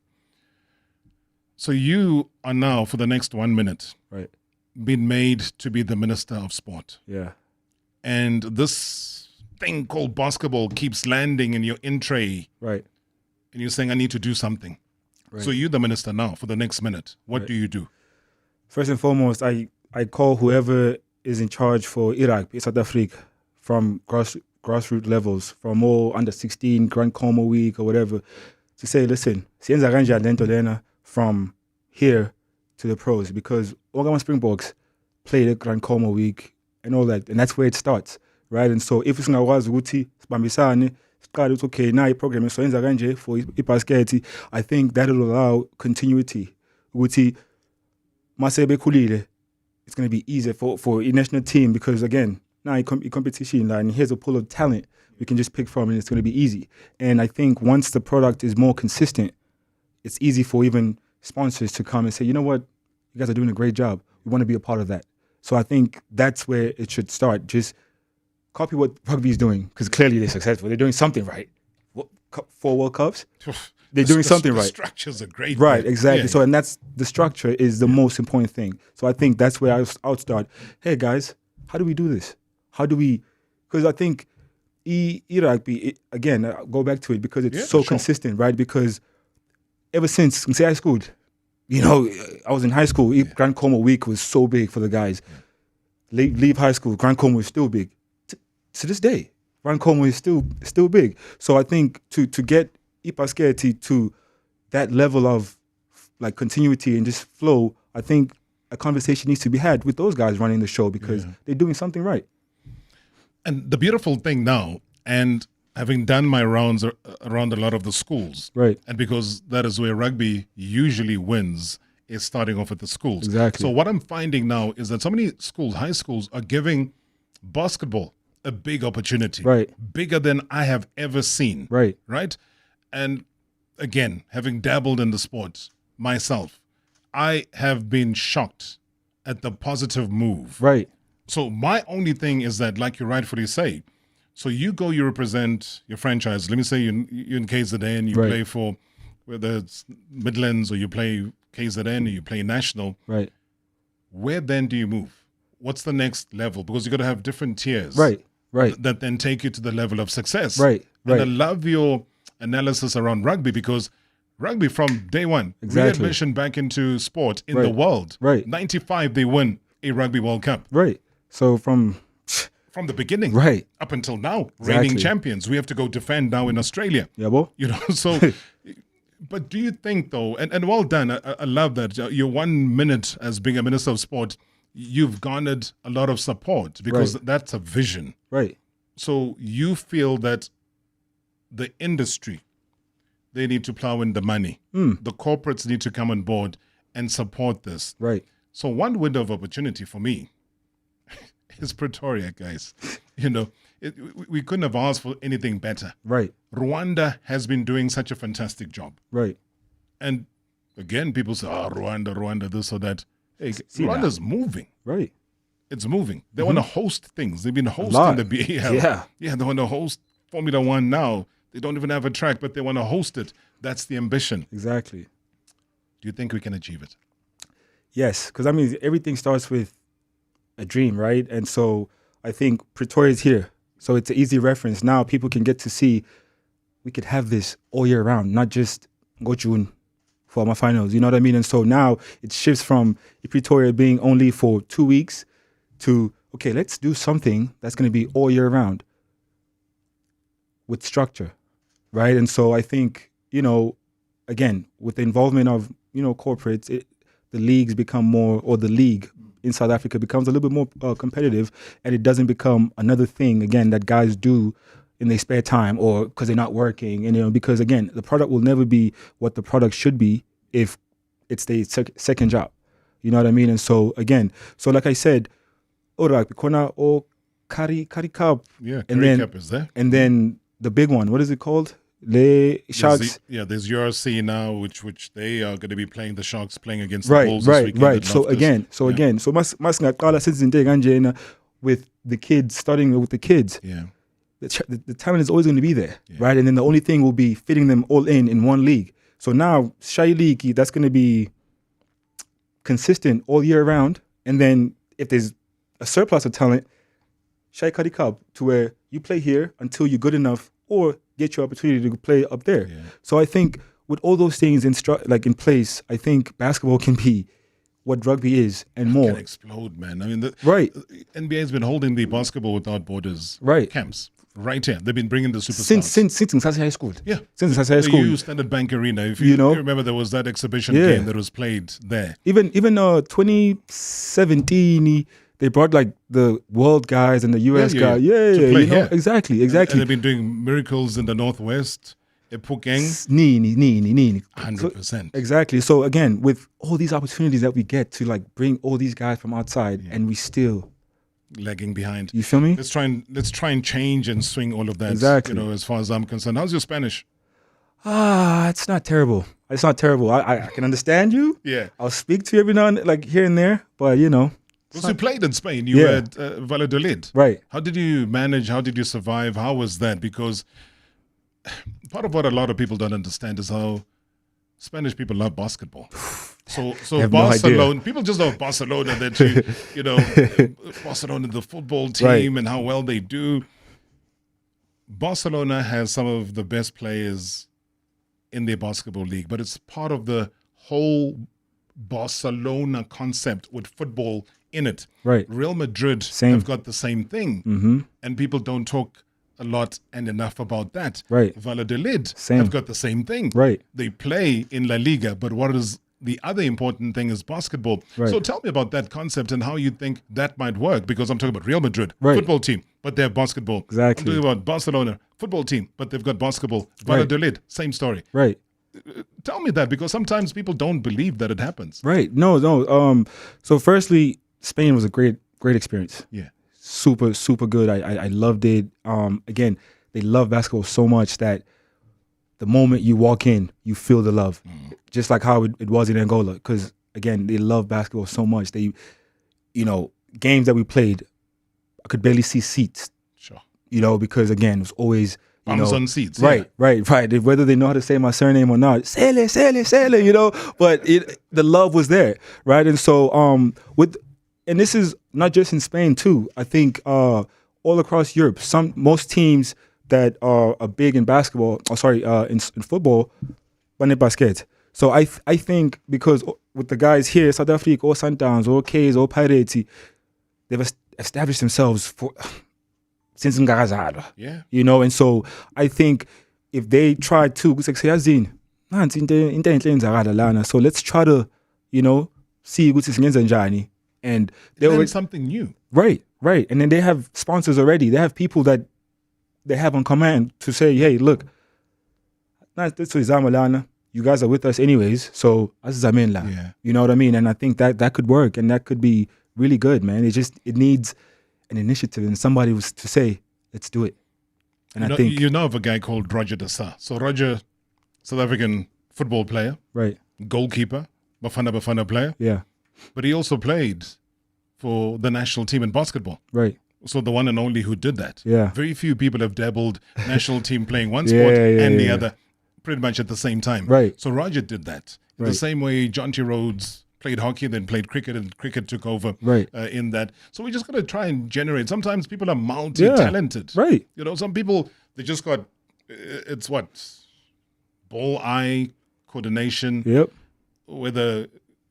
So you are now, for the next 1 minute, right, been made to be the Minister of Sport. Yeah. And this thing called basketball keeps landing in your in tray. Right. And you're saying, I need to do something. Right. So you're the minister now for the next minute. What do you do? First and foremost, I call whoever is in charge for Iraq, South Africa, from grassroots levels, from all under 16, Grand Como Week or whatever, to say, listen, sienza kanje lento lena from here to the pros, because Ogama Springboks played at Grand Como Week and all that, and that's where it starts, right? And so if it's ngakwazi ukuthi sibambisane siqale ukuthi okay, now program so yenza kanje for ibasket, I think that will allow continuity ukuthi mase bekhulile, it's going to be easier for a national team, because again, now in competition, and here's a pool of talent we can just pick from, and it's going to be easy. And I think once the product is more consistent, it's easy for even sponsors to come and say, you know what, you guys are doing a great job. We want to be a part of that. So I think that's where it should start. Just copy what rugby is doing, because clearly they're successful. They're doing something right. 4 World Cups, they're doing something right. The structures are great. Right, exactly. Yeah. So, and that's the structure is the most important thing. So I think that's where I would start. Hey guys, how do we do this? How do we? Because I think rugby, again, I'll go back to it because it's so consistent, right? Because ever since high school, I was in high school. Grand Como Week was so big for the guys. Leave high school, Grand Como is still big. To this day, Grand Como is still big. So I think to get Ipasketi to that level of like continuity and just flow, I think a conversation needs to be had with those guys running the show, because they're doing something right. And the beautiful thing now, and having done my rounds around a lot of the schools, right, and because that is where rugby usually wins, is starting off at the schools. Exactly. So what I'm finding now is that so many schools, high schools, are giving basketball a big opportunity, right, bigger than I have ever seen, right. And again, having dabbled in the sport myself, I have been shocked at the positive move. Right. So my only thing is that, like you rightfully say, so you represent your franchise. Let me say you're in KZN, you play for, whether it's Midlands or you play KZN or you play national. Right. Where then do you move? what's the next level? Because you got to have different tiers. Right. That then take you to the level of success. Right. And I love your analysis around rugby, because rugby from day one, readmission back into sport in the world. Right. 95, they win a Rugby World Cup. Right. So from the beginning, right, up until now, reigning champions. We have to go defend now in Australia. Yeah, well, so. But do you think, though, and well done, I love that your 1 minute as being a minister of sport, you've garnered a lot of support, because that's a vision. Right. So you feel that the industry, they need to plow in the money. The corporates need to come on board and support this. Right. So one window of opportunity for me is Pretoria, guys. We couldn't have asked for anything better. Right. Rwanda has been doing such a fantastic job. Right. And again, people say, Rwanda, this or that. Hey, Rwanda's moving. Right. It's moving. They want to host things. They've been hosting the BAL. Yeah, they want to host Formula One now. They don't even have a track, but they want to host it. That's the ambition. Exactly. Do you think we can achieve it? Yes, because everything starts with a dream, right? And so I think Pretoria is here. So it's an easy reference. Now people can get to see we could have this all year round, not just go June for my finals. You know what I mean? And so now it shifts from Pretoria being only for 2 weeks to, okay, let's do something that's going to be all year round with structure, right? And so I think, again, with the involvement of, corporates, the leagues become more, or the league in South Africa becomes a little bit more competitive, and it doesn't become another thing, again, that guys do in their spare time or because they're not working. And, because, again, the product will never be what the product should be if it's the second job. You know what I mean? And so, again, like I said, Kona or Kari Cup. Yeah, Kari Cup is there. And then the big one, what is it called? The Sharks. There's URC now, which they are going to be playing. The Sharks playing against the Bulls this weekend. Right. So mas ngaqala senze into kanjena with the kids, starting with the kids. Yeah. The talent is always going to be there, right? And then the only thing will be fitting them all in one league. So now Shai League, that's going to be consistent all year round. And then if there's a surplus of talent, Shai Kari Cup, to where you play here until you're good enough or get your opportunity to play up there. Yeah. So I think with all those things in place, I think basketball can be what rugby is and more. It can explode, man. The NBA has been holding the Basketball Without Borders camps right here. They've been bringing the superstars. Since high school. Yeah. Since high school. The Standard Bank Arena. If you remember, there was that exhibition game that was played there. Even 2017, they brought the world guys and the US guys. To play here. Exactly. And they've been doing miracles in the Northwest. Nini. 100%. Exactly. So again, with all these opportunities that we get to bring all these guys from outside, and we still lagging behind. You feel me? Let's try and change and swing all of that. Exactly. As far as I'm concerned. How's your Spanish? It's not terrible. It's not terrible. I can understand you. Yeah. I'll speak to you every now and then, here and there, but Because you played in Spain, you were at Valladolid. Right. How did you manage? How did you survive? How was that? Because part of what a lot of people don't understand is how Spanish people love basketball. So Barcelona, people just know Barcelona, that Barcelona, the football team, and how well they do. Barcelona has some of the best players in their basketball league, but it's part of the whole Barcelona concept with football in it. Right. Real Madrid have got the same thing, and people don't talk a lot and enough about that. Right. Valladolid have got the same thing. Right. They play in La Liga, but what is the other important thing is basketball. Right. So tell me about that concept and how you think that might work, because I'm talking about Real Madrid, right, football team, but they have basketball. Exactly. I'm talking about Barcelona, football team, but they've got basketball. Valladolid, same story. Right. Tell me that, because sometimes people don't believe that it happens. Right. No. So firstly, Spain was a great experience. Yeah. Super, super good. I loved it. Again, they love basketball so much that the moment you walk in, you feel the love. Just like how it was in Angola. Because, again, they love basketball so much. They, games that we played, I could barely see seats. Sure. Because, again, it was always... Bums on seats. Right. Whether they know how to say my surname or not, Sele, but the love was there, right? And so, and this is not just in Spain too. I think all across Europe, most teams that are big in basketball, in football, but basket. So I think because with the guys here, South Africa, or Sundowns, or K's, or Pirates, they've established themselves since Ngazada. Yeah. You know, and so I think if they try to, so let's try to, you know, see what's njani, and they Learn already something new. Right. And then they have sponsors already. They have people that they have on command to say, hey, look, you guys are with us anyways, so Yeah. you know what I mean? And I think that could work, and that could be really good, man. It needs an initiative and somebody was to say, let's do it. And I think you know of a guy called Roger de Sa. So Roger, South African football player, right, goalkeeper, Bafana player. Yeah. But he also played for the national team in basketball. Right. So the one and only who did that. Yeah. Very few people have dabbled national team playing one sport and the other pretty much at the same time. Right. So Roger did that. In the same way John T. Rhodes played hockey, then played cricket, and cricket took over in that. So we just got to try and generate. Sometimes people are multi-talented. Right. You know, some people, they just got, it's what? Ball-eye coordination. Yep. Whether...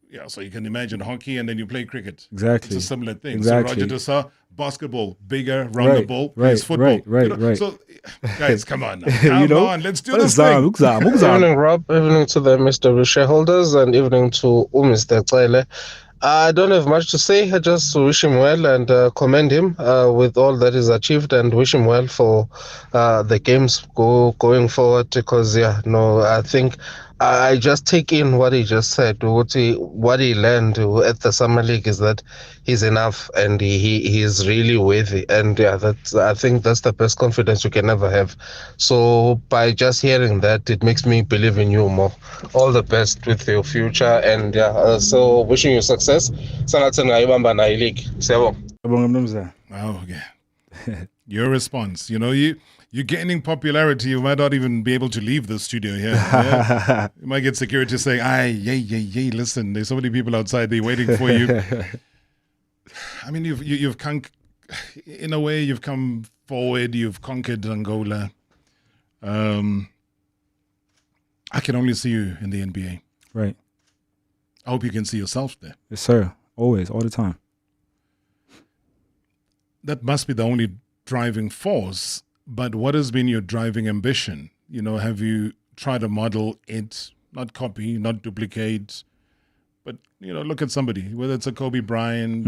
Yeah, so you can imagine hockey and then you play cricket. Exactly. It's a similar thing. Exactly. So Roger de Sa, basketball, bigger, round the ball, plays football. Right. So, guys, come on now. Come on, let's do this thing. Evening, Rob. Evening to the Mr. shareholders and evening to Mr. Tsele. I don't have much to say. I just wish him well and commend him with all that is achieved and wish him well for the games going forward because, I think I just take in what he just said. What he learned at the Summer League is that he's enough and he is really worthy. And I think that's the best confidence you can ever have. So by just hearing that, it makes me believe in you more. All the best with your future and so wishing you success. Wow, okay. Your response, you're gaining popularity. You might not even be able to leave the studio here. Yeah? You might get security saying, yay, listen, there's so many people outside, they're waiting for you. I mean, you've come, in a way, you've come forward, you've conquered Angola. I can only see you in the NBA. Right. I hope you can see yourself there. Yes, sir. Always, all the time. That must be the only driving force. But what has been your driving ambition? Have you tried to model it, not copy, not duplicate, but, look at somebody, whether it's a Kobe Bryant,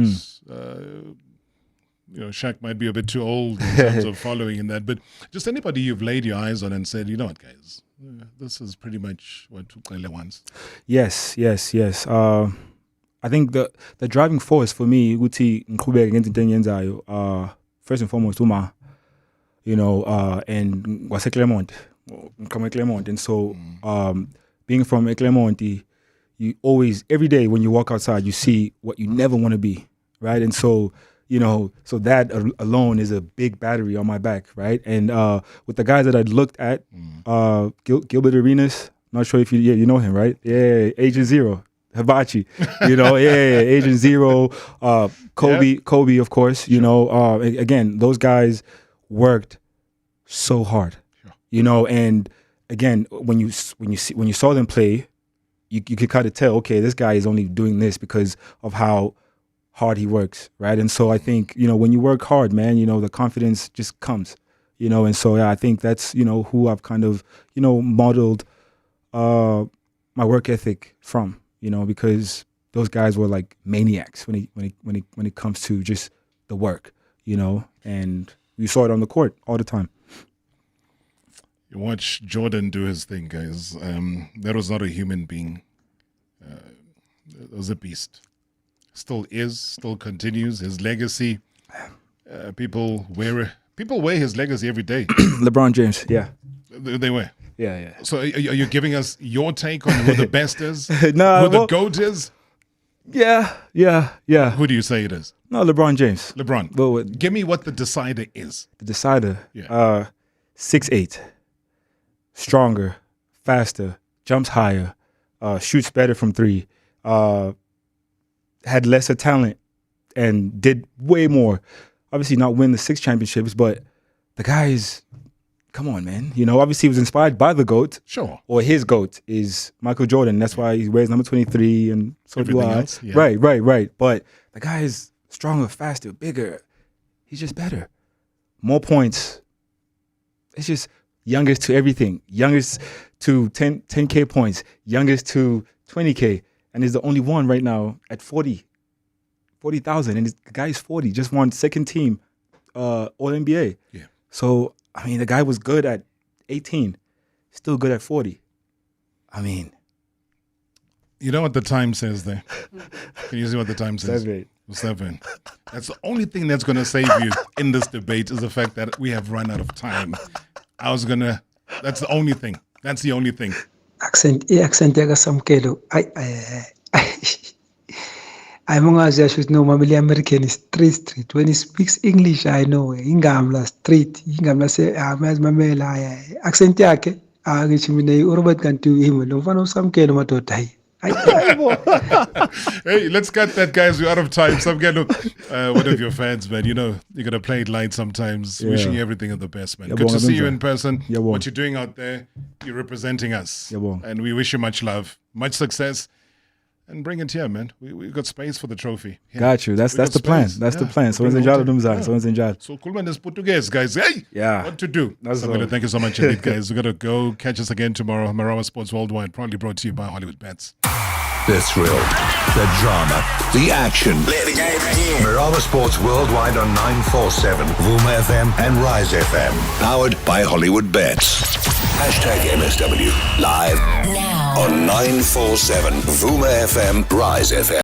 Shaq might be a bit too old in terms of following in that, but just anybody you've laid your eyes on and said, you know what, guys, this is pretty much what Tuqele wants. Yes. I think the driving force for me, first and foremost, and was Clermont, and so being from Clermont, you always, every day when you walk outside, you see what you never want to be, right? And so, so that alone is a big battery on my back, right? And with the guys that I looked at, Gilbert Arenas, not sure if you know him, right? Yeah, Agent Zero. Hibachi, Agent Zero, Kobe, of course, again, those guys worked so hard, and again, when you saw them play, you could kind of tell, okay, this guy is only doing this because of how hard he works, right? And so I think, when you work hard, man, the confidence just comes, and so I think that's, who I've kind of, modeled my work ethic from. Because those guys were like maniacs when it comes to just the work, and you saw it on the court all the time. You watch Jordan do his thing, guys. That was not a human being. It was a beast. Still is, still continues. His legacy, people wear his legacy every day. LeBron James, yeah. They wear. Yeah. So are you giving us your take on who the best is? No, who the GOAT is? Yeah. Who do you say it is? No, LeBron James. LeBron. Well, give me what the decider is. The decider, 6'8", stronger, faster, jumps higher, shoots better from three, had lesser talent and did way more. Obviously not win the 6 championships, but the guy is, come on, man. You know, obviously he was inspired by the GOAT. Sure. Or his GOAT is Michael Jordan. That's why he wears number 23 and so Everything do I. else, yeah. Right. But the guy is stronger, faster, bigger. He's just better. More points. It's just youngest to everything. Youngest to 10K points. Youngest to 20K. And he's the only one right now at 40,000. And the guy's 40. Just won second team All-NBA. Yeah. So, I mean, the guy was good at 18. Still good at 40. I mean. You know what the time says there? Can you see what the time says? 7. That's the only thing that's going to save you in this debate is the fact that we have run out of time. That's the only thing. That's the only thing. Accent yaka Samkelo. I'm mongazi yasho no mamili American is street. When he speaks English, I know ingamla street. Ingamla se amaz mamela accent yake ngithi mina uRobert kanti him lo mfana uSamkelo madoda hayi. Hey, let's cut that, guys. We're out of time. Samkelo, one of your fans, man. You know, you got to play it light sometimes. Yeah. Wishing you everything of the best, man. Yeah, Good to see you Bonga. in person. Yeah, Bonga. What you're doing out there, you're representing us. Yeah, Bonga. And we wish you much love, much success. And bring it here, man. We've got space for the trophy. Here. Got you. That's We got the plan. space. That's the Yeah. plan. So Bring in the whole Njalo team. Dumzana. So in Njalo. So Kulman is Portuguese, guys. Hey! Yeah. What to do? That's Samkelo, all. thank you so much indeed, guys. We're going to go catch us again tomorrow. Marawa Sports Worldwide, proudly brought to you by Hollywood Bets. The thrill, the drama, the action. Play the game again. Marawa Sports Worldwide on 947, Vuma FM and Rise FM. Powered by Hollywood Bets. #MSW. Live now on 947, Vuma FM, Rise FM.